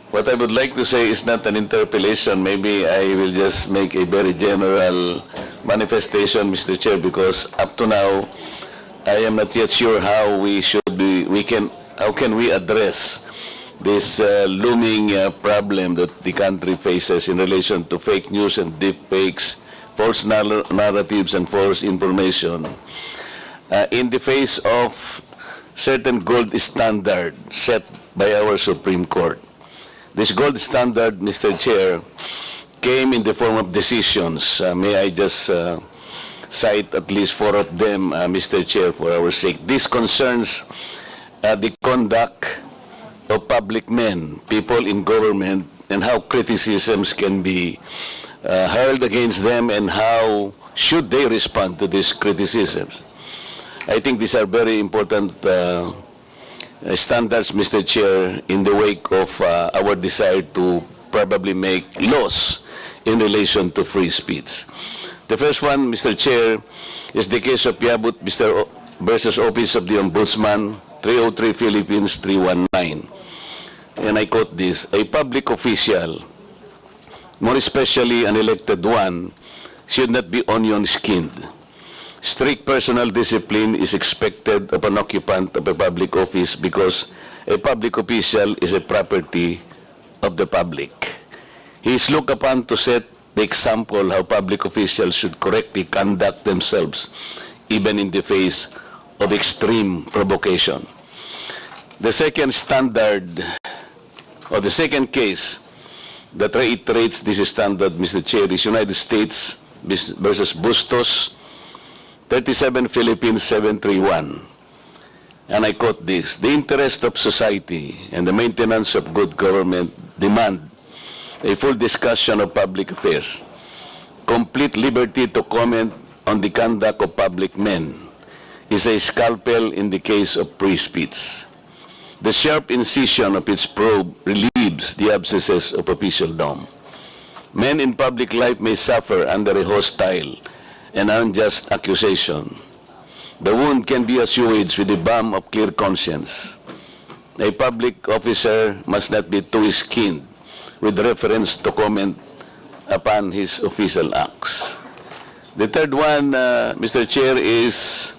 What I would like to say is not an interpellation. Maybe I will just make a very general manifestation, Mr. Chair, because up to now, I am not yet sure how how can we address this looming problem that the country faces in relation to fake news and deep fakes, false narratives and false information in the face of certain gold standard set by our Supreme Court. This gold standard, Mr. Chair, came in the form of decisions. May I just cite at least 4 of them, Mr. Chair, for our sake. This concerns the conduct of public men, people in government, and how criticisms can be hurled against them and how should they respond to these criticisms. I think these are very important standards, Mr. Chair, in the wake of our desire to probably make laws in relation to free speech. The first one, Mr. Chair, is the case of Yabut versus Office of the Ombudsman, 303 Philippines 319. And I quote this: a public official, more especially an elected one, should not be onion-skinned. Strict personal discipline is expected of an occupant of a public office because a public official is a property of the public. He is looked upon to set the example how public officials should correctly conduct themselves, even in the face of extreme provocation. The second standard, or the second case that reiterates this standard, Mr. Chair, is United States versus Bustos, 37 Philippines 731. And I quote this: the interest of society and the maintenance of good government demand a full discussion of public affairs, complete liberty to comment on the conduct of public men is a scalpel in the case of free speech. The sharp incision of its probe relieves the abscesses of officialdom. Men in public life may suffer under a hostile and unjust accusation. The wound can be assuaged with the balm of clear conscience. A public officer must not be too skinned with reference to comment upon his official acts. The third one, Mr. Chair, is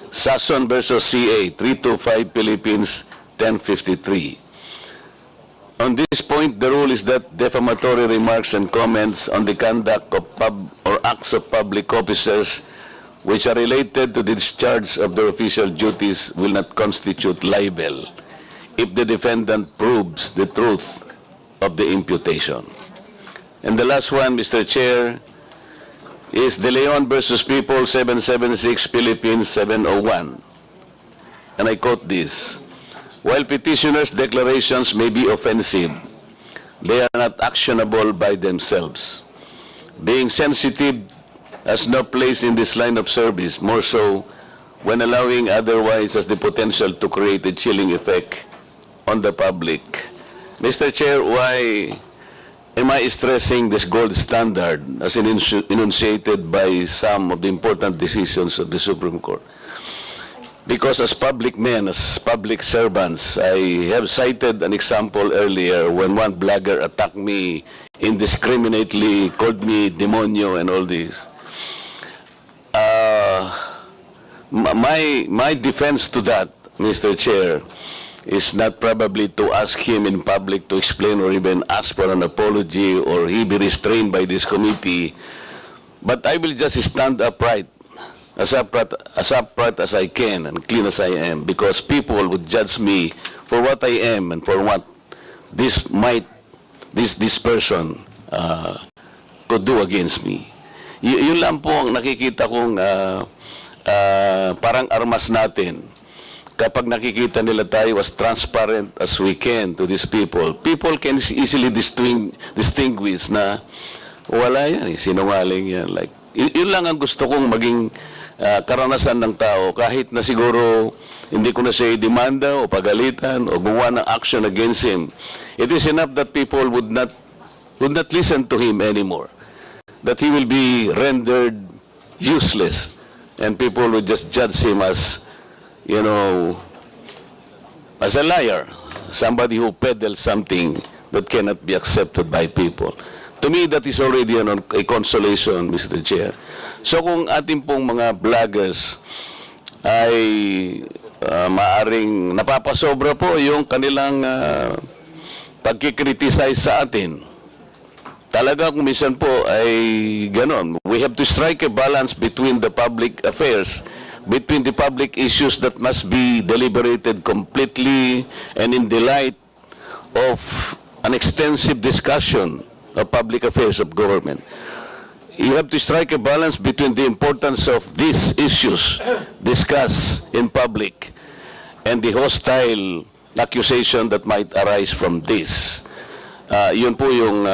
Sason versus CA, 325 Philippines 1053. On this point, the rule is that defamatory remarks and comments on the conduct of acts of public officers which are related to the discharge of their official duties will not constitute libel if the defendant proves the truth of the imputation. And the last one, Mr. Chair, is De Leon versus People 776 Philippines 701. And I quote this: while petitioners' declarations may be offensive, they are not actionable by themselves. Being sensitive has no place in this line of service, more so when allowing otherwise has the potential to create a chilling effect on the public. Mr. Chair, why am I stressing this gold standard as enunciated by some of the important decisions of the Supreme Court? Because as public men, as public servants, I have cited an example earlier when one blogger attacked me indiscriminately, called me demonyo and all this. My defense to that, Mr. Chair, is not probably to ask him in public to explain or even ask for an apology or he be restrained by this committee, but I will just stand upright, as upright as I can and clean as I am, because people would judge me for what I am and for what this person could do against me. Yun lang po ang nakikita kong parang armas natin. Kapag nakikita nila tayo as transparent as we can to these people, people can easily distinguish na wala yan, sinungaling yan. Like, yun lang ang gusto kong maging karanasan ng tao, kahit na siguro hindi ko na siya demanda o pagalitan o gumawa ng action against him. It is enough that people would not listen to him anymore, that he will be rendered useless, and people would just judge him as, you know, as a liar, somebody who peddles something that cannot be accepted by people. To me, that is already a consolation, Mr. Chair. So kung ating pong mga vloggers ay maaring napapasobra po yung kanilang pagkikriticize sa atin, talaga kung minsan po ay ganon. We have to strike a balance between the public affairs, between the public issues that must be deliberated completely and in the light of an extensive discussion of public affairs of government. You have to strike a balance between the importance of these issues discussed in public and the hostile accusation that might arise from this. Yun po yung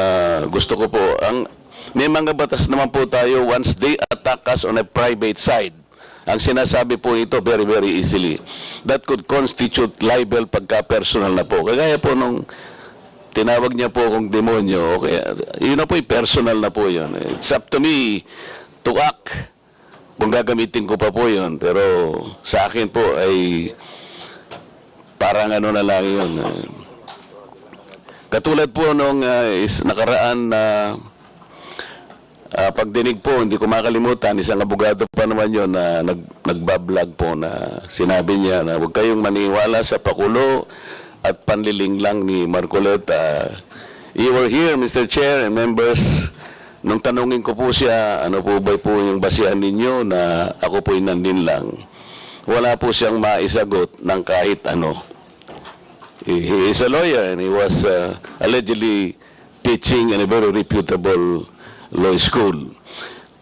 gusto ko po. May mga batas naman po tayo, once they attack us on a private side, ang sinasabi po ito very, very easily, that could constitute libel pagka-personal na po. Kagaya po nung tinawag niya po akong demonyo, okay, yun na po, personal na po yun. It's up to me to act kung gagamitin ko pa po yun. Pero sa akin po ay parang ano na lang yun. Katulad po nung nakaraan na pagdinig po, hindi ko makalimutan, isang abogado pa naman yun na nagbablog po na sinabi niya na huwag kayong maniwala sa pakulo at panliling lang ni Marcoleta. You were here, Mr. Chair and members, nung tanungin ko po siya, ano po ba po yung basihan ninyo na ako po'y nandin lang. Wala po siyang maisagot ng kahit ano. He is a lawyer and he was allegedly teaching in a very reputable law school.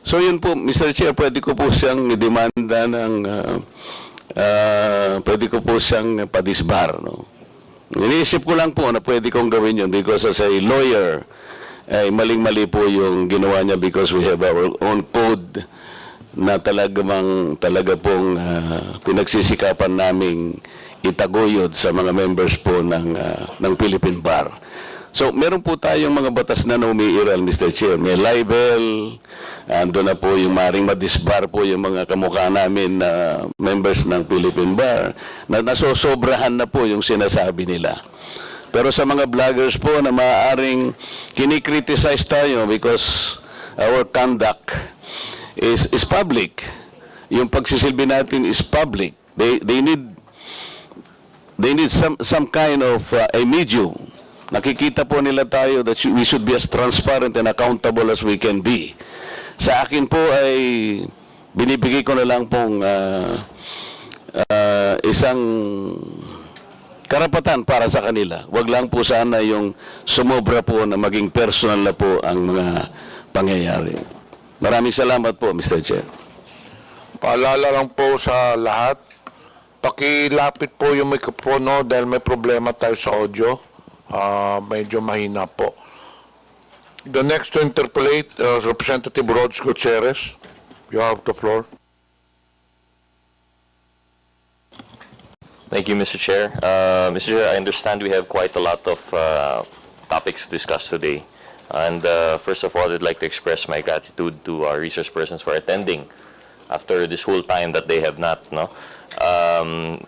So yun po, Mr. Chair, pwede ko po siyang demanda ng, pwede ko po siyang padisbar, no? Iniisip ko lang po na pwede kong gawin yun because as a lawyer, ay maling-mali po yung ginawa niya because we have our own code na talaga pong pinagsisikapan naming itaguyod sa mga members po ng Philippine Bar. So, meron po tayong mga batas na umiiral, Mr. Chair. May libel, ando na po yung maring madisbar po yung mga kamukha namin na members ng Philippine Bar, na nasosobrahan na po yung sinasabi nila. Pero sa mga vloggers po na maaaring kinikriticize tayo because our conduct is public. Yung pagsisilbi natin is public. They need some kind of a medium. Nakikita po nila tayo that we should be as transparent and accountable as we can be. Sa akin po ay binibigay ko na lang pong isang karapatan para sa kanila. Wag lang po sana yung sumobra po na maging personal na po ang mga pangyayari. Maraming salamat po, Mr. Chair. Paalala lang po sa lahat, pakilapit po yung mikropono dahil may problema tayo sa audio. Medyo mahina po. The next to interpellate, Representative Rods Gutierrez. You have the floor. Thank you, Mr. Chair. Mr. Chair, I understand we have quite a lot of topics to discuss today. And first of all, I'd like to express my gratitude to our resource persons for attending after this whole time that they have not, no?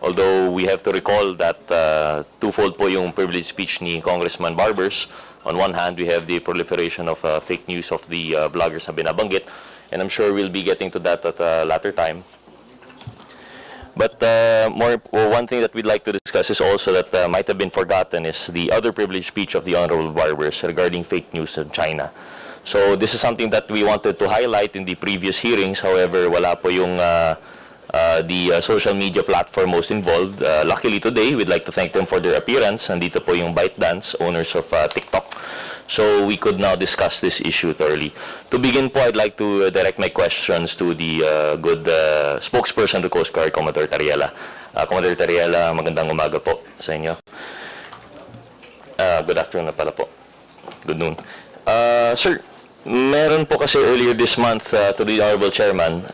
Although we have to recall that twofold po yung privileged speech ni Congressman Barbers. On one hand, we have the proliferation of fake news of the bloggers na binabanggit, and I'm sure we'll be getting to that at a later time. But one thing that we'd like to discuss is also that might have been forgotten is the other privileged speech of the Honorable Barbers regarding fake news in China. So this is something that we wanted to highlight in the previous hearings. However, wala po yung the social media platform most involved. Luckily today, we'd like to thank them for their appearance. Nandito po yung ByteDance, owners of TikTok. So we could now discuss this issue thoroughly. To begin po, I'd like to direct my questions to the good spokesperson of the Coast Guard, Commodore Tariela. Commodore Tariela, magandang umaga po sa inyo. Good afternoon na pala po. Good noon. Sir, meron po kasi earlier this month to the Honorable Chairman,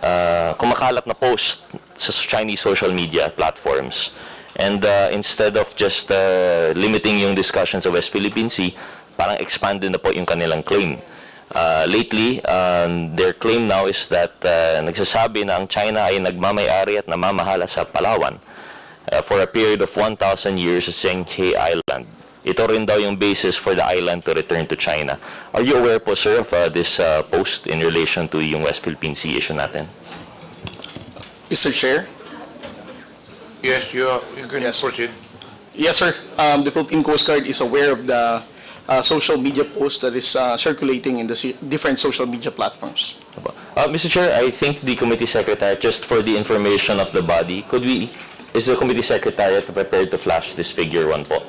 kumakalat na post sa Chinese social media platforms. And instead of just limiting yung discussion sa West Philippine Sea, parang expanded na po yung kanilang claim. Lately, their claim now is that nagsasabi na ang China ay nagmamay-ari at namamahala sa Palawan for a period of 1,000 years sa Zhenghe Island. Ito rin daw yung basis for the island to return to China. Are you aware po, sir, of this post in relation to yung West Philippine Sea issue natin? Mr. Chair? Yes, you can proceed. Yes, sir. The Philippine Coast Guard is aware of the social media post that is circulating in the different social media platforms. Mr. Chair, I think the committee secretary, just for the information of the body, is the committee secretary prepared to flash this figure 1 po?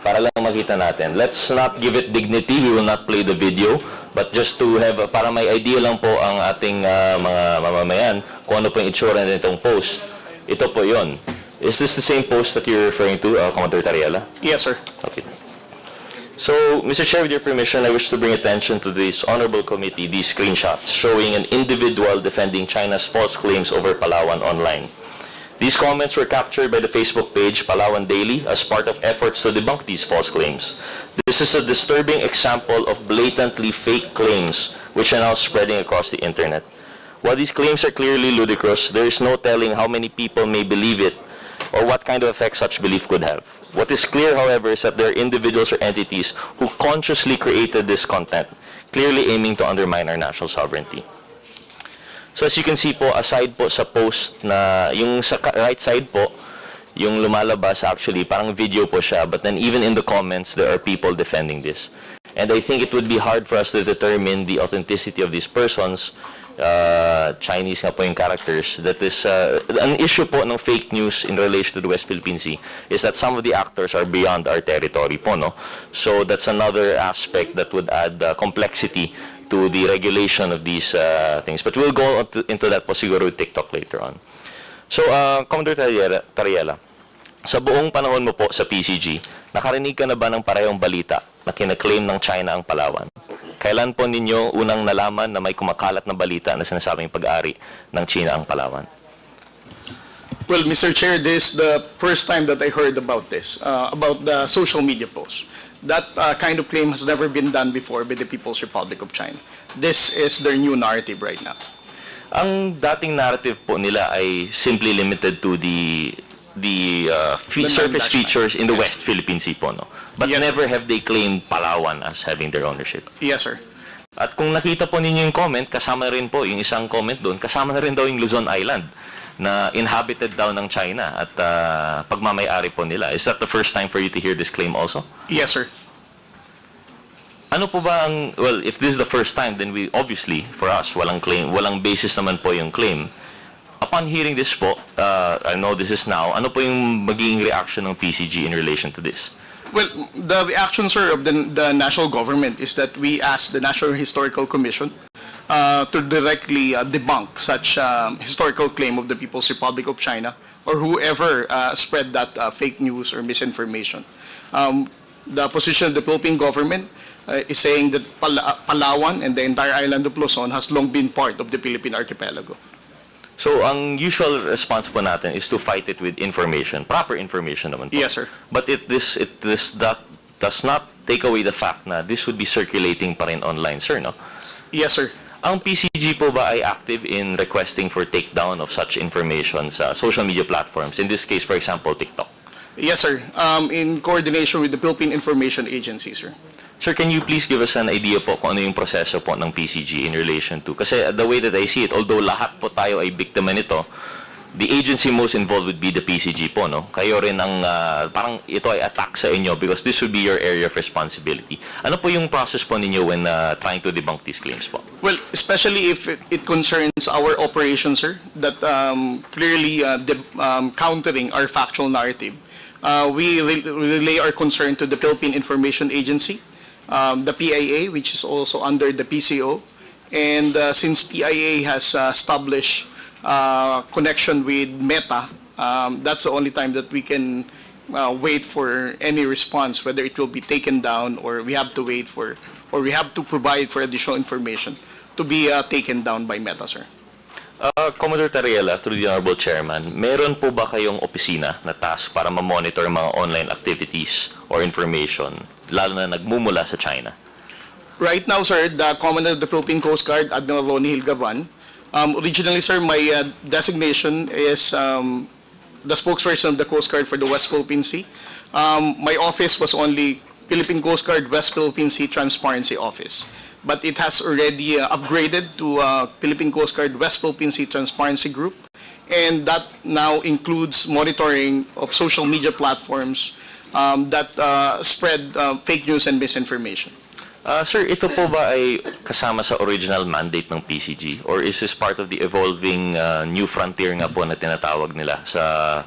Para lang makita natin. Let's not give it dignity. We will not play the video. But just to have, para may idea lang po ang ating mga mamamayan kung ano po yung itsura nitong post. Ito po yon. Is this the same post that you're referring to, Commodore Tariela? Yes, sir. Okay. So, Mr. Chair, with your permission, I wish to bring attention to this honorable committee these screenshots showing an individual defending China's false claims over Palawan online. These comments were captured by the Facebook page Palawan Daily as part of efforts to debunk these false claims. This is a disturbing example of blatantly fake claims which are now spreading across the internet. While these claims are clearly ludicrous, there is no telling how many people may believe it or what kind of effect such belief could have. What is clear, however, is that there are individuals or entities who consciously created this content, clearly aiming to undermine our national sovereignty. So as you can see po, aside po sa post na, yung sa right side po, yung lumalabas actually, parang video po siya, but then even in the comments, there are people defending this. And I think it would be hard for us to determine the authenticity of these persons, Chinese nga po yung characters, that is, an issue po ng fake news in relation to the West Philippine Sea is that some of the actors are beyond our territory po, no? So that's another aspect that would add complexity to the regulation of these things. But we'll go into that po siguro with TikTok later on. So, Commodore Tariela, sa buong panahon mo po sa PCG, nakarinig ka na ba ng parehong balita na kinaklaim ng China ang Palawan? Kailan po ninyo unang nalaman na may kumakalat na balita na sinasabing pag-ari ng China ang Palawan? Well, Mr. Chair, this is the first time that I heard about this, about the social media post. That kind of claim has never been done before by the People's Republic of China. This is their new narrative right now. Ang dating narrative po nila ay simply limited to the surface features in the West Philippine Sea po, no? But yes, never have they claimed Palawan as having their ownership. Yes, sir. At kung nakita po ninyo yung comment, kasama rin po, yung isang comment doon, kasama na rin daw yung Luzon Island na inhabited daw ng China at pagmamay-ari po nila. Is that the first time for you to hear this claim also? Yes, sir. Ano po ba ang, well, if this is the first time, then we, obviously, for us, walang claim, walang basis naman po yung claim. Upon hearing this po, I know this is now, ano po yung magiging reaction ng PCG in relation to this? Well, the reaction, sir, of the national government is that we asked the National Historical Commission to directly debunk such historical claim of the People's Republic of China or whoever spread that fake news or misinformation. The position of the Philippine government is saying that Palawan and the entire island of Luzon has long been part of the Philippine archipelago. So, ang usual response po natin is to fight it with information, proper information naman po. Yes, sir. But that does not take away the fact na this would be circulating pa rin online, sir, no? Yes, sir. Ang PCG po ba ay active in requesting for takedown of such information sa social media platforms? In this case, for example, TikTok. Yes, sir. In coordination with the Philippine Information Agency, sir. Sir, can you please give us an idea po kung ano yung proseso po ng PCG in relation to? Kasi the way that I see it, although lahat po tayo ay biktima nito, the agency most involved would be the PCG po, no? Kayo rin ang, parang ito ay attack sa inyo because this would be your area of responsibility. Ano po yung process po ninyo when trying to debunk these claims po? Well, especially if it concerns our operations, sir, that clearly countering our factual narrative. We relay our concern to the Philippine Information Agency, the PIA, which is also under the PCO. And since PIA has established connection with Meta, that's the only time that we can wait for any response, whether it will be taken down or we have to wait for, or we have to provide for additional information to be taken down by Meta, sir. Commodore Tariela, through the Honorable Chairman, meron po ba kayong opisina na task para ma-monitor mga online activities or information, lalo na nagmumula sa China? Right now, sir, the Commander of the Philippine Coast Guard, Admiral Ronnie Hilgavan. Originally, sir, my designation is the spokesperson of the Coast Guard for the West Philippine Sea. My office was only Philippine Coast Guard West Philippine Sea Transparency Office. But it has already upgraded to Philippine Coast Guard West Philippine Sea Transparency Group. And that now includes monitoring of social media platforms that spread fake news and misinformation. Sir, ito po ba ay kasama sa original mandate ng PCG? Or is this part of the evolving new frontier nga po na tinatawag nila sa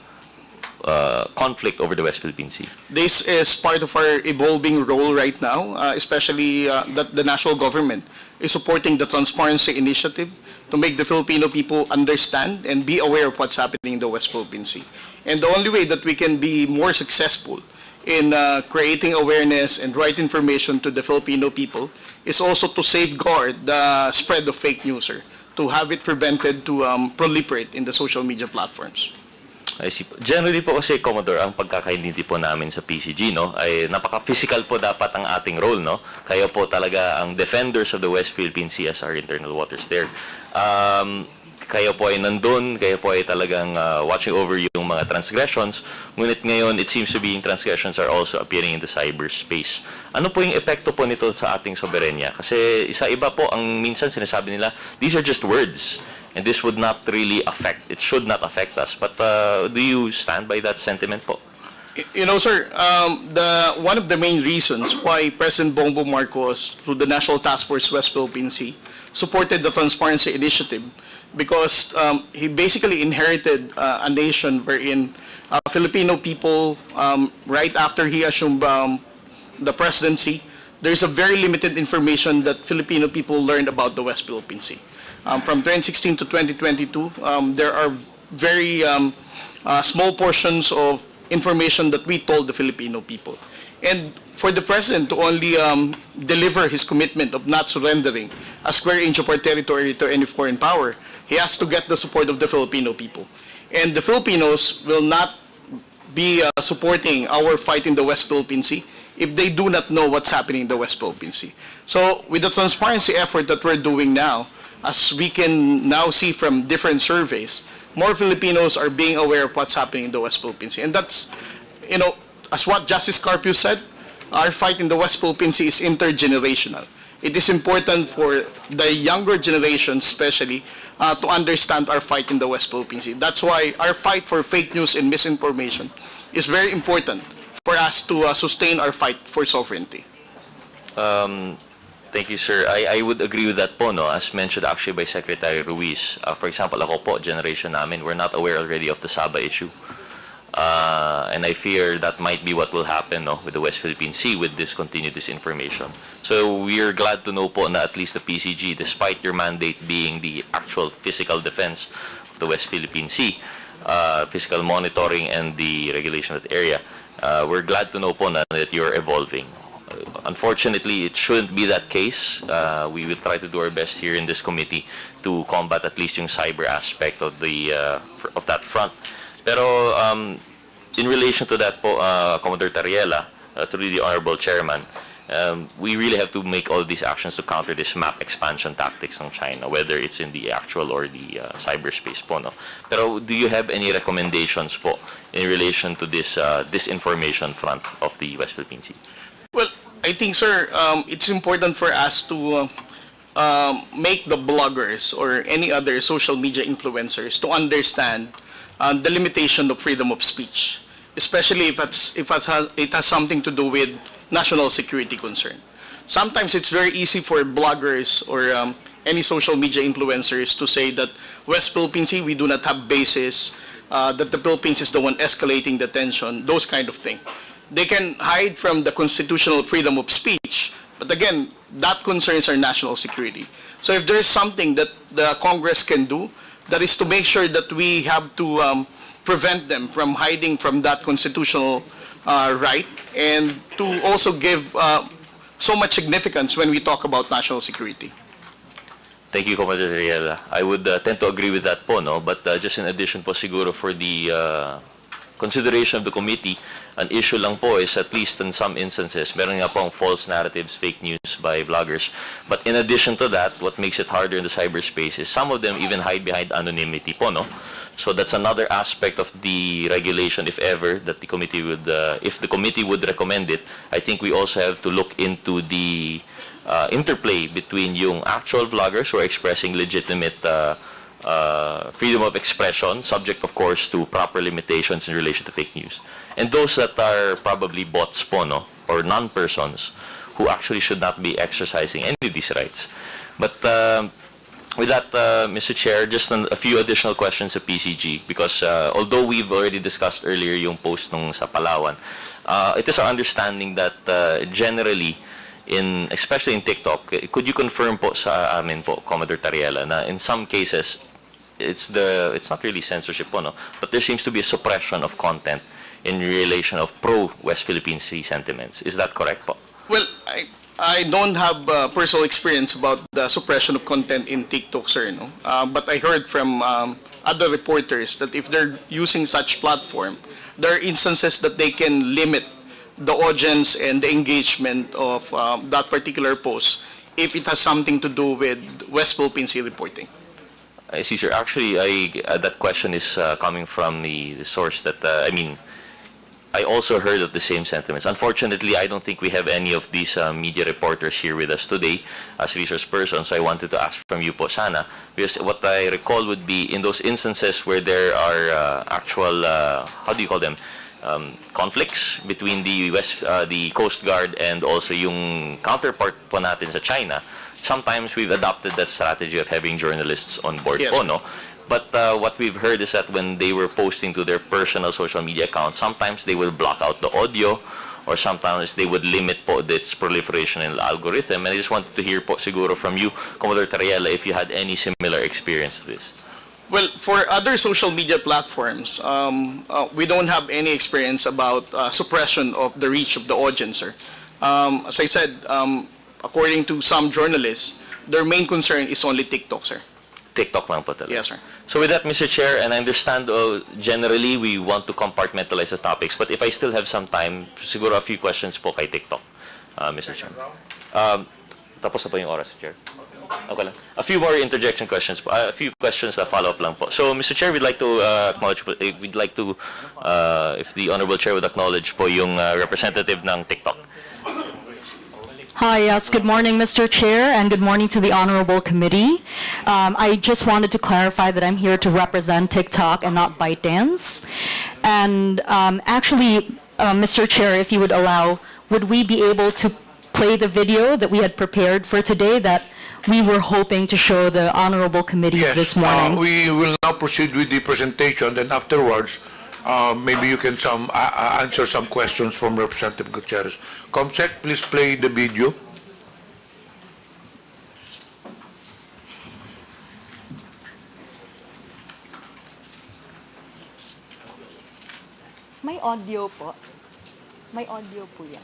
conflict over the West Philippine Sea? This is part of our evolving role right now, especially that the national government is supporting the Transparency Initiative to make the Filipino people understand and be aware of what's happening in the West Philippine Sea. And the only way that we can be more successful in creating awareness and right information to the Filipino people is also to safeguard the spread of fake news, sir, to have it prevented to proliferate in the social media platforms. I see po. Generally po kasi, Commodore, ang pagkakaintindi po namin sa PCG, no, ay napaka-physical po dapat ang ating role, no? Kayo po talaga ang defenders of the West Philippine Sea as our internal waters there. Kayo po ay nandun, kayo po ay talagang watching over yung mga transgressions, ngunit ngayon, it seems to be yung transgressions are also appearing in the cyberspace. Ano po yung epekto po nito sa ating soberenya? Kasi isa-iba po, ang minsan sinasabi nila, these are just words. And this would not really affect, it should not affect us. But do you stand by that sentiment po? You know, sir, one of the main reasons why President Bongbong Marcos, through the National Task Force West Philippine Sea, supported the Transparency Initiative because he basically inherited a nation wherein Filipino people, right after he assumed the presidency, there's a very limited information that Filipino people learned about the West Philippine Sea. From 2016 to 2022, there are very small portions of information that we told the Filipino people. And for the President to only deliver his commitment of not surrendering a square inch of our territory to any foreign power, he has to get the support of the Filipino people. And the Filipinos will not be supporting our fight in the West Philippine Sea if they do not know what's happening in the West Philippine Sea. So with the transparency effort that we're doing now, as we can now see from different surveys, more Filipinos are being aware of what's happening in the West Philippine Sea. And that's, you know, as what Justice Carpio said, our fight in the West Philippine Sea is intergenerational. It is important for the younger generation, especially, to understand our fight in the West Philippine Sea. That's why our fight for fake news and misinformation is very important for us to sustain our fight for sovereignty. Thank you, sir. I would agree with that po, no? As mentioned actually by Secretary Ruiz. For example, ako po, generation namin, we're not aware already of the Sabah issue. And I fear that might be what will happen, no, with the West Philippine Sea with this continued disinformation. So we are glad to know po na at least the PCG, despite your mandate being the actual physical defense of the West Philippine Sea, physical monitoring and the regulation of the area, we're glad to know po na that you're evolving. Unfortunately, it shouldn't be that case. We will try to do our best here in this committee to combat at least yung cyber aspect of the of that front. Pero in relation to that po, Commodore Tariela, through the Honorable Chairman, we really have to make all these actions to counter this map expansion tactics ng China, whether it's in the actual or the cyberspace po, no? Pero do you have any recommendations po in relation to this disinformation front of the West Philippine Sea? Well, I think, sir, it's important for us to make the bloggers or any other social media influencers to understand the limitation of freedom of speech, especially if it has something to do with national security concern. Sometimes it's very easy for bloggers or any social media influencers to say that West Philippine Sea, we do not have bases, that the Philippines is the one escalating the tension, those kind of thing. They can hide from the constitutional freedom of speech, but again, that concerns our national security. So if there's something that the Congress can do, that is to make sure that we have to prevent them from hiding from that constitutional right, and to also give so much significance when we talk about national security. Thank you, Commander Riela. I would tend to agree with that po, no? But just in addition po siguro for the consideration of the committee, an issue lang po is at least in some instances, meron nga pong false narratives, fake news by vloggers. But in addition to that, what makes it harder in the cyberspace is some of them even hide behind anonymity po, no? So that's another aspect of the regulation, if ever, that the committee would, if the committee would recommend it. I think we also have to look into the interplay between yung actual vloggers who are expressing legitimate freedom of expression, subject of course to proper limitations in relation to fake news, and those that are probably bots po, no, or non-persons who actually should not be exercising any of these rights. But with that, Mr. Chair, just a few additional questions to PCG, because although we've already discussed earlier yung post nung sa Palawan, it is our understanding that generally, especially in TikTok, could you confirm po sa amin po, Commodore Tariela, na in some cases, it's not really censorship po, no? But there seems to be a suppression of content in relation of pro-West Philippine Sea sentiments. Is that correct po? Well, I don't have personal experience about the suppression of content in TikTok, sir, no? But I heard from other reporters that if they're using such platform, there are instances that they can limit the audience and the engagement of that particular post if it has something to do with West Philippine Sea reporting. I see, sir. Actually, that question is coming from the source that, I also heard of the same sentiments. Unfortunately, I don't think we have any of these media reporters here with us today as resource persons, so I wanted to ask from you po sana, because what I recall would be in those instances where there are actual, how do you call them, conflicts between the Coast Guard and also yung counterpart po natin sa China. Sometimes we've adopted that strategy of having journalists on board po, no? But what we've heard is that when they were posting to their personal social media accounts, sometimes they will block out the audio, or sometimes they would limit po its proliferation in the algorithm. And I just wanted to hear po siguro from you, Commodore Tariela, if you had any similar experience to this. Well, for other social media platforms, we don't have any experience about suppression of the reach of the audience, sir. As I said, according to some journalists, their main concern is only TikTok, sir. TikTok lang po talaga. Yes, sir. So with that, Mr. Chair, and I understand generally we want to compartmentalize the topics, but if I still have some time, siguro a few questions po kay TikTok, Mr. Chair. Tapos na po yung oras, Chair. Okay lang. A few more interjection questions, a few questions na follow-up lang po. So, Mr. Chair, we'd like to acknowledge, if the Honorable Chair would acknowledge po yung representative ng TikTok. Hi, yes, good morning, Mr. Chair, and good morning to the Honorable Committee. I just wanted to clarify that I'm here to represent TikTok and not ByteDance. And actually, Mr. Chair, if you would allow, would we be able to play the video that we had prepared for today that we were hoping to show the Honorable Committee this morning? We will now proceed with the presentation, then afterwards, maybe you can answer some questions from Representative Gutierrez. Comsec, please play the video. May audio po. May audio po yan.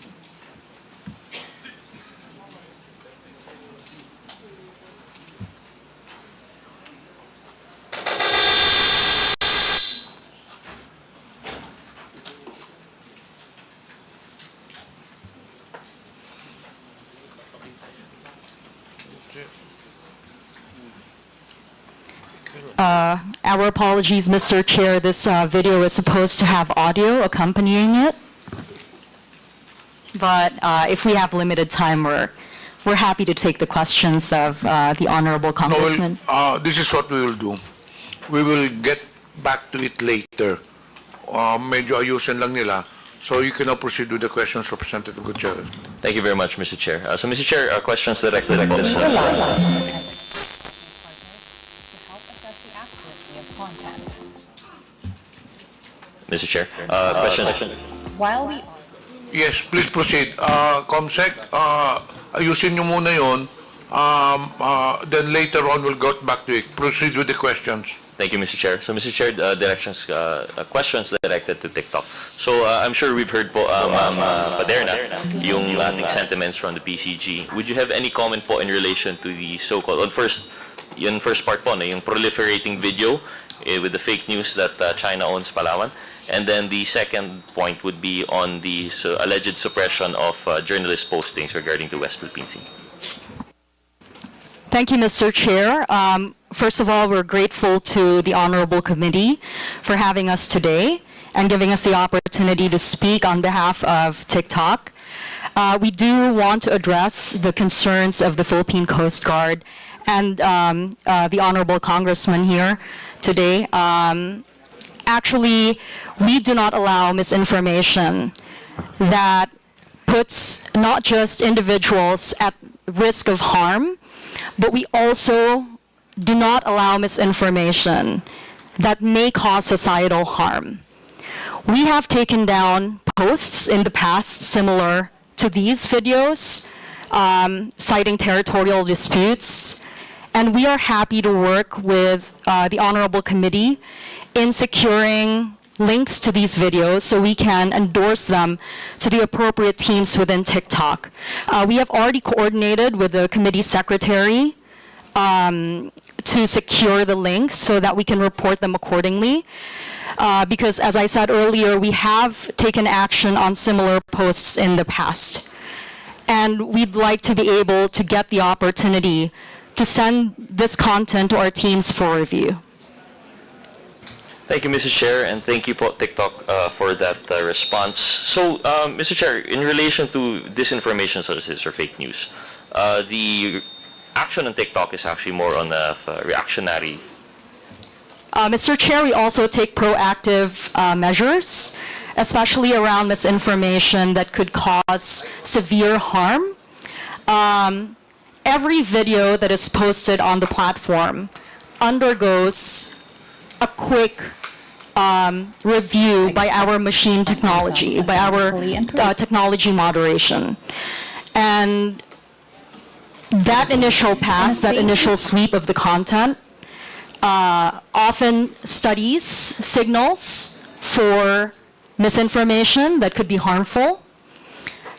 Our apologies, Mr. Chair. This video is supposed to have audio accompanying it. But if we have limited time, we're happy to take the questions of the Honorable Congressman. This is what we will do. We will get back to it later. Medyo ayusin lang nila. So you can now proceed with the questions, Representative Gutierrez. Thank you very much, Mr. Chair. So, Mr. Chair, questions directed at Mr. Chair, questions. While we Yes, please proceed. Comsec, ayusin nyo muna yun. Then later on, we'll go back to it. Proceed with the questions. Thank you, Mr. Chair. So, Mr. Chair, directions, questions directed to TikTok. So, I'm sure we've heard po, Paderna, yung ating sentiments from the PCG. Would you have any comment po in relation to the so-called, yung first part po, yung proliferating video with the fake news that China owns Palawan? And then the second point would be on the alleged suppression of journalist postings regarding the West Philippine Sea. Thank you, Mr. Chair. First of all, we're grateful to the Honorable Committee for having us today and giving us the opportunity to speak on behalf of TikTok. We do want to address the concerns of the Philippine Coast Guard and the Honorable Congressman here today. Actually, we do not allow misinformation that puts not just individuals at risk of harm, but we also do not allow misinformation that may cause societal harm. We have taken down posts in the past similar to these videos, citing territorial disputes, and we are happy to work with the Honorable Committee in securing links to these videos so we can endorse them to the appropriate teams within TikTok. We have already coordinated with the committee secretary to secure the links so that we can report them accordingly. Because as I said earlier, we have taken action on similar posts in the past. And we'd like to be able to get the opportunity to send this content to our teams for review. Thank you, Mr. Chair, and thank you po, TikTok, for that response. So, Mr. Chair, in relation to disinformation sources or fake news, the action on TikTok is actually more on a reactionary. Mr. Chair, we also take proactive measures, especially around misinformation that could cause severe harm. Every video that is posted on the platform undergoes a quick review by our machine technology, by our technology moderation. And that initial pass, that initial sweep of the content, often studies signals for misinformation that could be harmful.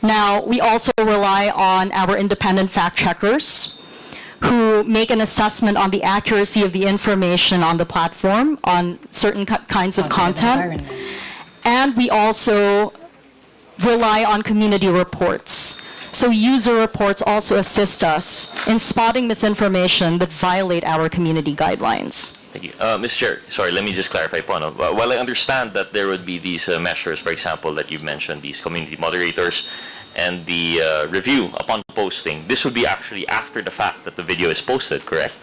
Now, we also rely on our independent fact checkers who make an assessment on the accuracy of the information on the platform on certain kinds of content. And we also rely on community reports. So user reports also assist us in spotting misinformation that violate our community guidelines. Thank you. Mr. Chair, sorry, let me just clarify po. No? While I understand that there would be these measures, for example, that you've mentioned, these community moderators, and the review upon posting, this would be actually after the fact that the video is posted, correct?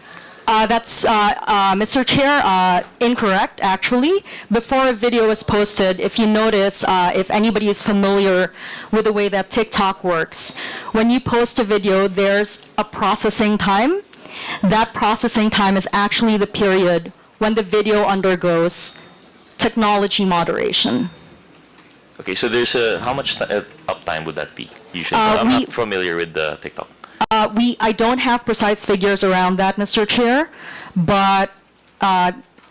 That's, Mr. Chair, incorrect, actually. Before a video is posted, if you notice, if anybody is familiar with the way that TikTok works, when you post a video, there's a processing time. That processing time is actually the period when the video undergoes technology moderation. Okay, so there's how much uptime would that be usually? I'm not familiar with the TikTok. I don't have precise figures around that, Mr. Chair, but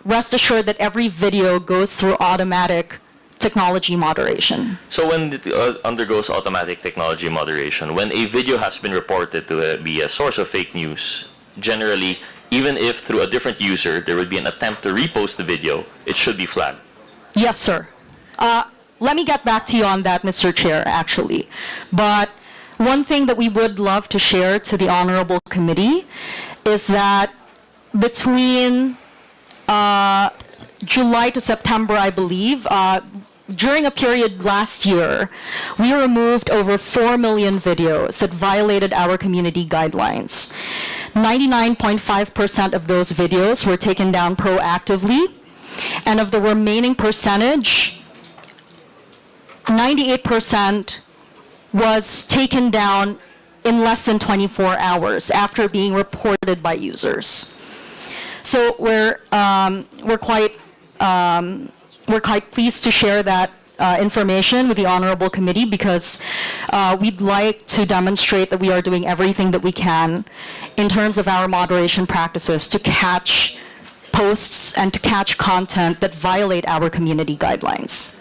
rest assured that every video goes through automatic technology moderation. So when it undergoes automatic technology moderation, when a video has been reported to be a source of fake news, generally, even if through a different user, there would be an attempt to repost the video, it should be flagged. Yes, sir. Let me get back to you on that, Mr. Chair, actually. But one thing that we would love to share to the Honorable Committee is that between July to September, I believe, during a period last year, we removed over 4 million videos that violated our community guidelines. 99.5% of those videos were taken down proactively, and of the remaining percentage, 98% was taken down in less than 24 hours after being reported by users. So we're quite pleased to share that information with the Honorable Committee because we'd like to demonstrate that we are doing everything that we can in terms of our moderation practices to catch posts and to catch content that violate our community guidelines.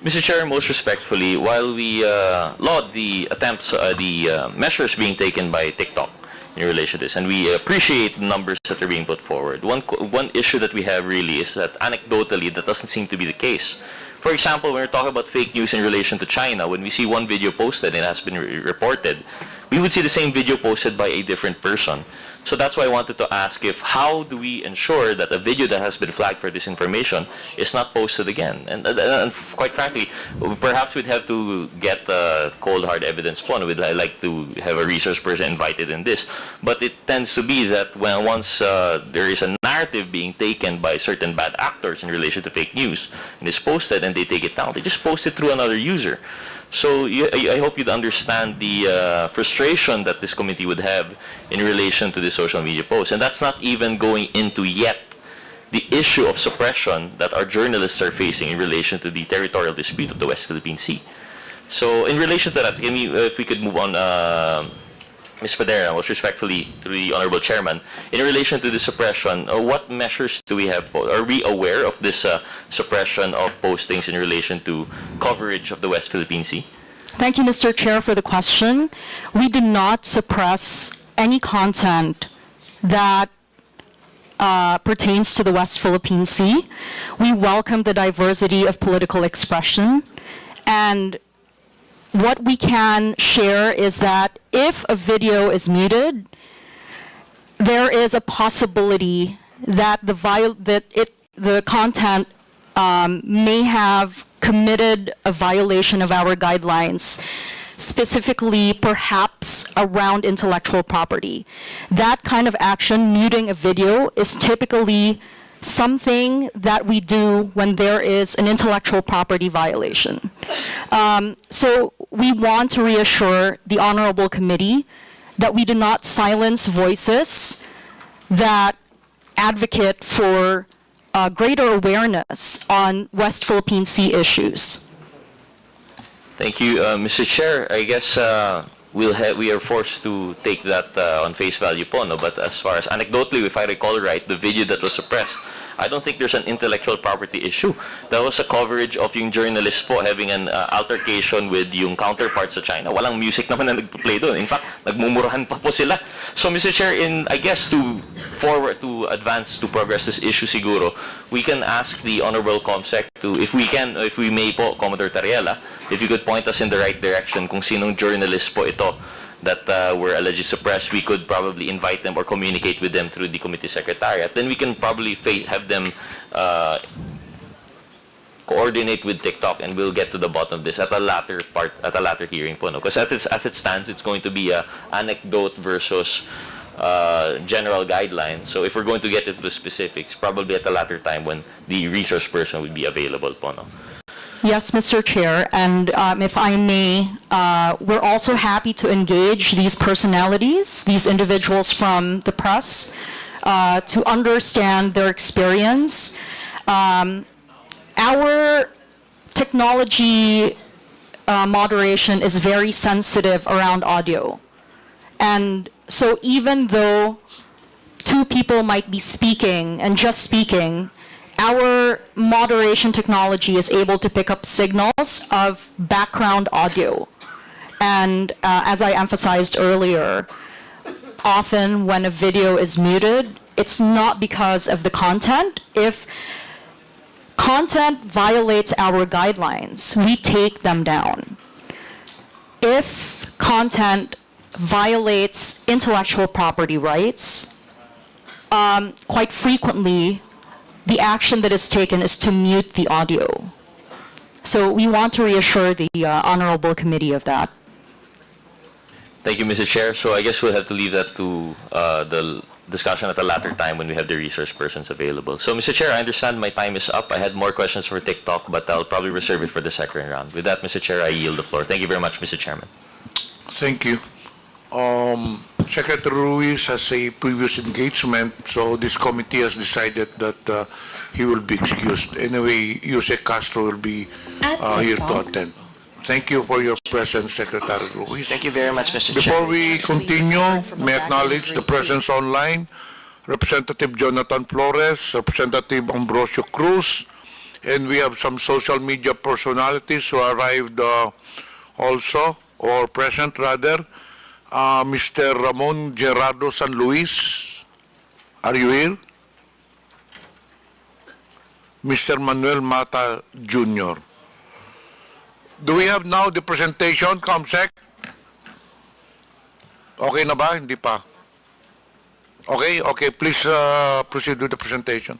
Mr. Chair, most respectfully, while we laud the attempts, the measures being taken by TikTok in relation to this, and we appreciate the numbers that are being put forward, one issue that we have really is that anecdotally that doesn't seem to be the case. For example, when we're talking about fake news in relation to China, when we see one video posted and it has been reported, we would see the same video posted by a different person. So that's why I wanted to ask how do we ensure that a video that has been flagged for disinformation is not posted again? And quite frankly, perhaps we'd have to get cold hard evidence on. We'd like to have a research person invited in this. But it tends to be that once there is a narrative being taken by certain bad actors in relation to fake news and it's posted and they take it down, they just post it through another user. So I hope you'd understand the frustration that this committee would have in relation to the social media posts. And that's not even going into yet the issue of suppression that our journalists are facing in relation to the territorial dispute of the West Philippine Sea. So in relation to that, if we could move on, Ms. Padera, most respectfully to the Honorable Chairman, in relation to the suppression, what measures do we have? Are we aware of this suppression of postings in relation to coverage of the West Philippine Sea? Thank you, Mr. Chair, for the question. We do not suppress any content that pertains to the West Philippine Sea. We welcome the diversity of political expression, and what we can share is that if a video is muted, there is a possibility that the content may have committed a violation of our guidelines, specifically perhaps around intellectual property. That kind of action, muting a video, is typically something that we do when there is an intellectual property violation. So we want to reassure the Honorable Committee that we do not silence voices that advocate for greater awareness on West Philippine Sea issues. Thank you, Mr. Chair. I guess we are forced to take that on face value po, no? But as far as anecdotally, if I recall right, the video that was suppressed, I don't think there's an intellectual property issue. That was a coverage of yung journalist po having an altercation with yung counterparts sa China. Walang music naman na nagpa-play doon. In fact, nagmumurahan pa po sila. So, Mr. Chair, I guess to advance, to progress this issue siguro, we can ask the Honorable Comsec to, if we may po, Commodore Tariela, if you could point us in the right direction kung sinong journalist po ito that were allegedly suppressed, we could probably invite them or communicate with them through the committee secretariat. Then we can probably have them coordinate with TikTok, and we'll get to the bottom of this at a latter hearing po, no? Because as it stands, it's going to be a anecdote versus general guideline. So if we're going to get into the specifics, probably at a latter time when the resource person would be available po, no? Yes, Mr. Chair, and if I may, we're also happy to engage these personalities, these individuals from the press, to understand their experience. Our technology moderation is very sensitive around audio. And so even though two people might be speaking and just speaking, our moderation technology is able to pick up signals of background audio. And as I emphasized earlier, often when a video is muted, it's not because of the content. If content violates our guidelines, we take them down. If content violates intellectual property rights, quite frequently, the action that is taken is to mute the audio. So we want to reassure the Honorable Committee of that. Thank you, Mr. Chair. So I guess we'll have to leave that to the discussion at a later time when we have the resource persons available. So, Mr. Chair, I understand my time is up. I had more questions for TikTok, but I'll probably reserve it for the second round. With that, Mr. Chair, I yield the floor. Thank you very much, Mr. Chairman. Thank you. Secretary Ruiz has a previous engagement, so this committee has decided that he will be excused. Anyway, Jose Castro will be here to attend. Thank you for your presence, Secretary Ruiz. Thank you very much, Mr. Chair. Before we continue, may I acknowledge the presence online, Representative Jonathan Flores, Representative Ambrosio Cruz, and we have some social media personalities who arrived also, or present rather. Mr. Ramon Gerardo San Luis, are you here? Mr. Manuel Mata Jr. Do we have now the presentation, Comsec? Okay na ba? Hindi pa. Okay, please proceed with the presentation.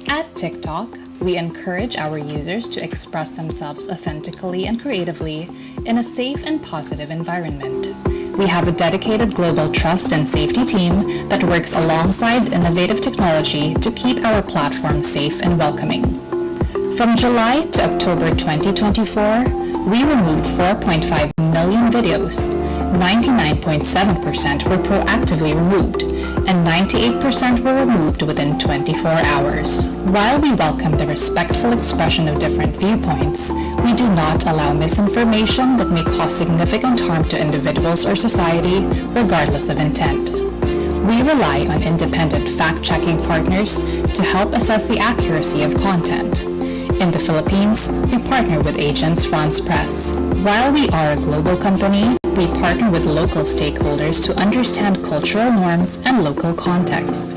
At TikTok, we encourage our users to express themselves authentically and creatively in a safe and positive environment. We have a dedicated global trust and safety team that works alongside innovative technology to keep our platform safe and welcoming. From July to October 2024, we removed 4.5 million videos. 99.7% were proactively removed, and 98% were removed within 24 hours. While we welcome the respectful expression of different viewpoints, we do not allow misinformation that may cause significant harm to individuals or society, regardless of intent. We rely on independent fact-checking partners to help assess the accuracy of content. In the Philippines, we partner with Agence France Presse. While we are a global company, we partner with local stakeholders to understand cultural norms and local contexts.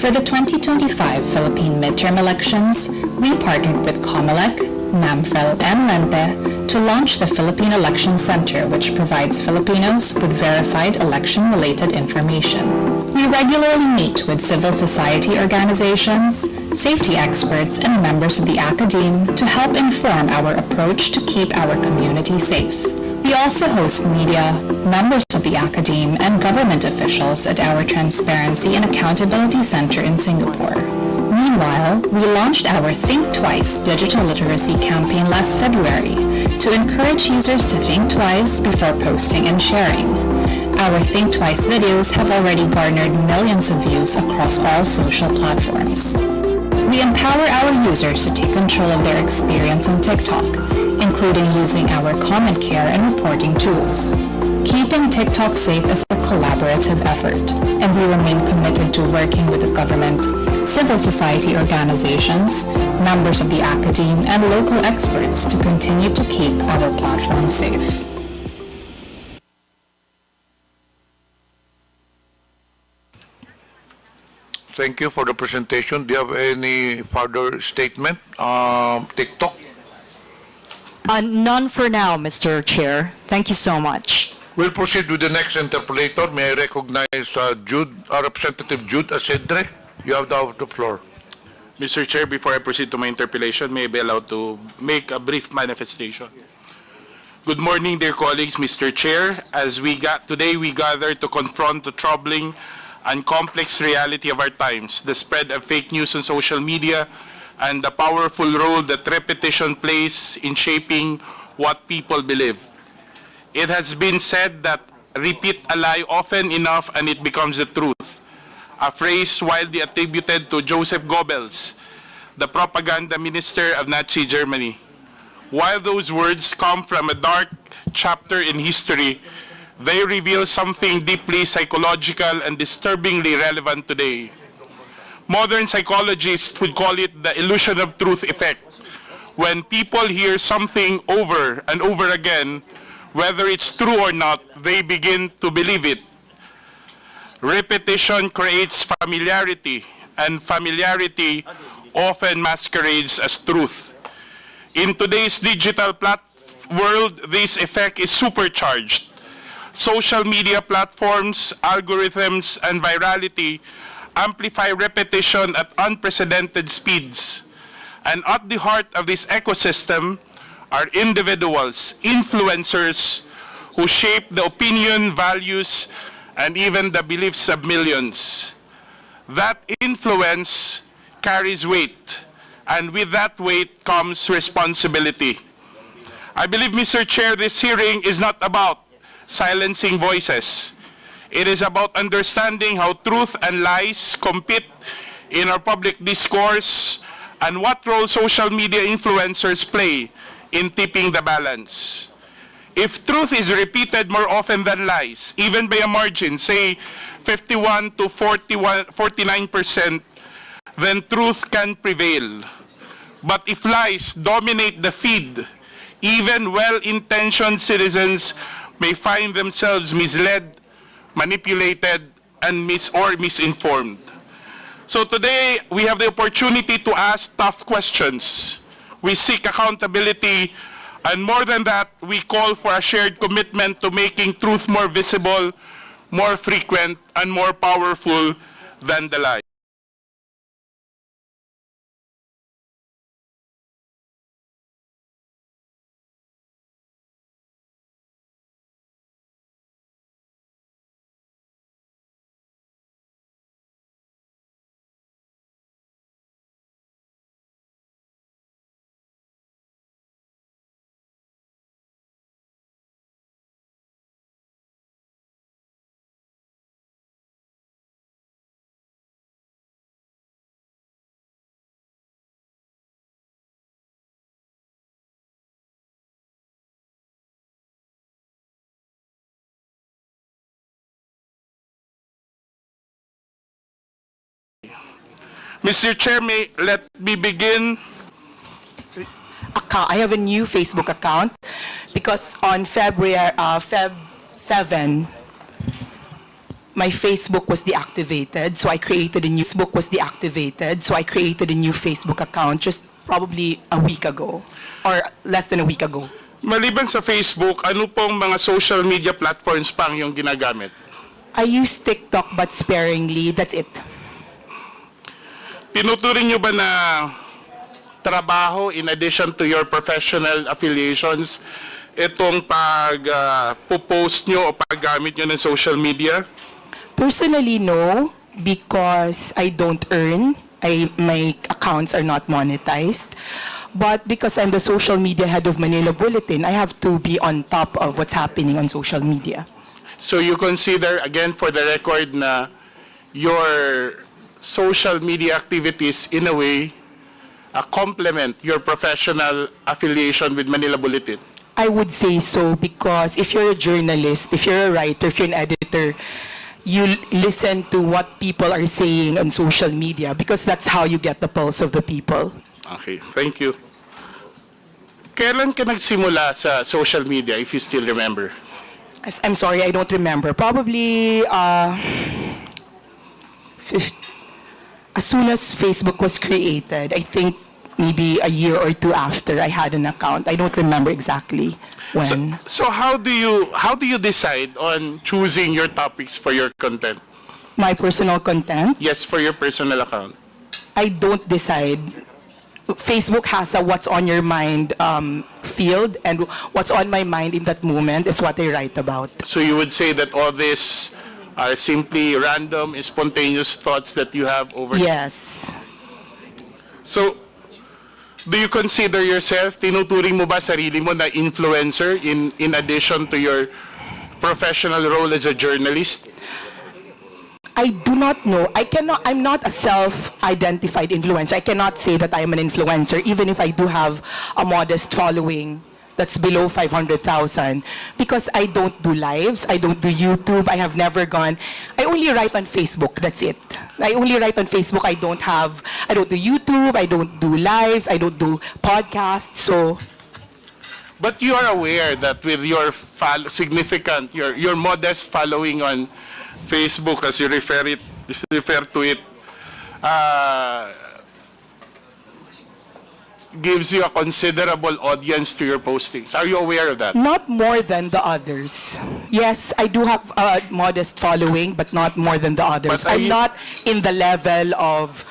For the 2025 Philippine midterm elections, we partnered with COMELEC, NAMFREL, and LENTE to launch the Philippine Election Center, which provides Filipinos with verified election-related information. We regularly meet with civil society organizations, safety experts, and members of the academe to help inform our approach to keep our community safe. We also host media, members of the academe, and government officials at our Transparency and Accountability Center in Singapore. Meanwhile, we launched our Think Twice digital literacy campaign last February to encourage users to think twice before posting and sharing. Our Think Twice videos have already garnered millions of views across all social platforms. We empower our users to take control of their experience on TikTok, including using our comment care and reporting tools. Keeping TikTok safe is a collaborative effort, and we remain committed to working with the government, civil society organizations, members of the academe, and local experts to continue to keep our platform safe. Thank you for the presentation. Do you have any further statement? TikTok? None for now, Mr. Chair. Thank you so much. We'll proceed with the next interpellator. May I recognize Representative Jude Asedre? You have the floor. Mr. Chair, before I proceed to my interpellation, may I be allowed to make a brief manifestation? Good morning, dear colleagues, Mr. Chair. Today we gather to confront the troubling and complex reality of our times, the spread of fake news on social media, and the powerful role that repetition plays in shaping what people believe. It has been said that repeat a lie often enough and it becomes the truth, a phrase widely attributed to Joseph Goebbels, the propaganda minister of Nazi Germany. While those words come from a dark chapter in history, they reveal something deeply psychological and disturbingly relevant today. Modern psychologists would call it the illusion of truth effect. When people hear something over and over again, whether it's true or not, they begin to believe it. Repetition creates familiarity, and familiarity often masquerades as truth. In today's digital world, this effect is supercharged. Social media platforms, algorithms, and virality amplify repetition at unprecedented speeds. And at the heart of this ecosystem are individuals, influencers, who shape the opinion, values, and even the beliefs of millions. That influence carries weight, and with that weight comes responsibility. I believe, Mr. Chair, this hearing is not about silencing voices. It is about understanding how truth and lies compete in our public discourse and what role social media influencers play in tipping the balance. If truth is repeated more often than lies, even by a margin, say 51 to 49%, then truth can prevail. But if lies dominate the feed, even well-intentioned citizens may find themselves misled, manipulated, and misinformed. So today, we have the opportunity to ask tough questions. We seek accountability, and more than that, we call for a shared commitment to making truth more visible, more frequent, and more powerful than the lie. Mr. Chair, let me begin. I have a new Facebook account because on Feb 7, my Facebook was deactivated, so I created a new Facebook account just probably a week ago or less than a week ago. Maliban sa Facebook, ano pong mga social media platforms pang yung ginagamit? I use TikTok but sparingly, that's it. Tinuturing nyo ba na trabaho in addition to your professional affiliations itong pag-post nyo o paggamit nyo ng social media? Personally, no, because I don't earn. My accounts are not monetized. But because I'm the social media head of Manila Bulletin, I have to be on top of what's happening on social media. So you consider, again for the record, na your social media activities in a way complement your professional affiliation with Manila Bulletin? I would say so because if you're a journalist, if you're a writer, if you're an editor, you listen to what people are saying on social media because that's how you get the pulse of the people. Okay, thank you. Kailan ka nagsimula sa social media, if you still remember? I'm sorry, I don't remember. Probably as soon as Facebook was created, I think maybe a year or two after I had an account. I don't remember exactly when. So how do you decide on choosing your topics for your content? My personal content? Yes, for your personal account. I don't decide. Facebook has a what's on your mind field, and what's on my mind in that moment is what I write about. So you would say that all this are simply random, spontaneous thoughts that you have over? Yes. So, do you consider yourself, tinuturing mo ba sarili mo na influencer in addition to your professional role as a journalist? I do not know. I'm not a self-identified influencer. I cannot say that I am an influencer, even if I do have a modest following that's below 500,000, because I don't do lives, I don't do YouTube, I have never gone. I only write on Facebook, that's it. I only write on Facebook, I don't do YouTube, I don't do lives, I don't do podcasts, so. But you are aware that with your your modest following on Facebook, as you refer to it, gives you a considerable audience to your postings. Are you aware of that? Not more than the others. Yes, I do have a modest following, but not more than the others. But are I'm you- not in the level of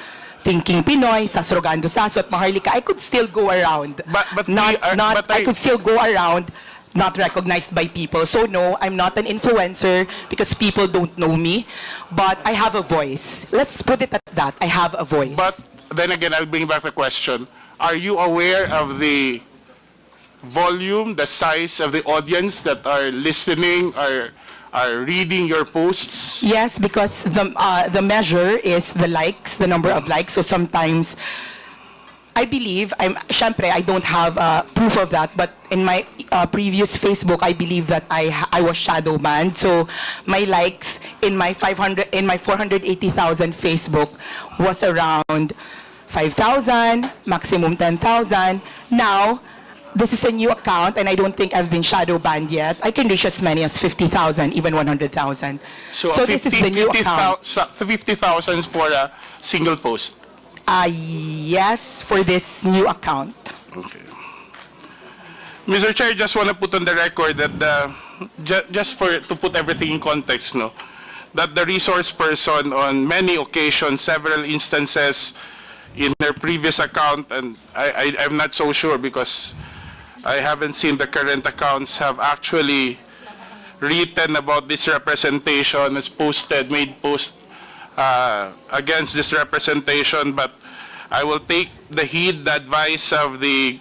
Thinking Pinoy, Sasrogando Sasot, Maharlika. I could still go around. I could still go around not recognized by people. So no, I'm not an influencer because people don't know me, but I have a voice. Let's put it at that. I have a voice. But then again, I'll bring back the question. Are you aware of the volume, the size of the audience that are listening, are reading your posts? Yes, because the measure is the likes, the number of likes. So sometimes, I believe, syempre, I don't have proof of that, but in my previous Facebook, I believe that I was shadow banned. So my likes in my 480,000 Facebook was around 5,000, maximum 10,000. Now, this is a new account, and I don't think I've been shadow banned yet. I can reach as many as 50,000, even 100,000. So this is the new account. 50,000 for a single post. Yes, for this new account. Okay. Mr. Chair, just want to put on the record that to put everything in context, no, that the resource person on many occasions, several instances in their previous account, and I'm not so sure because I haven't seen the current accounts, have actually written about this representation, has made post against this representation, but I will take the heed, the advice of the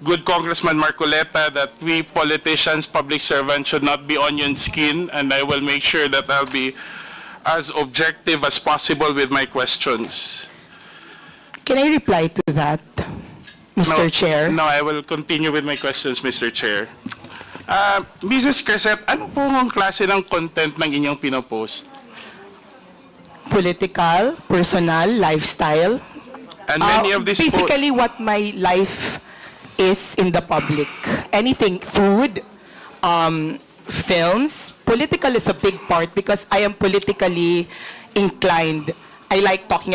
good Congressman Marcoleta that we politicians, public servants should not be onion skin, and I will make sure that I'll be as objective as possible with my questions. Can I reply to that, Mr. Chair? No, I will continue with my questions, Mr. Chair. Mrs. Crescent, ano po ang klase ng content ng inyong pinopost? Political, personal, lifestyle. And many of these basically what my life is in the public. Anything, food, films. Political is a big part because I am politically inclined. I like talking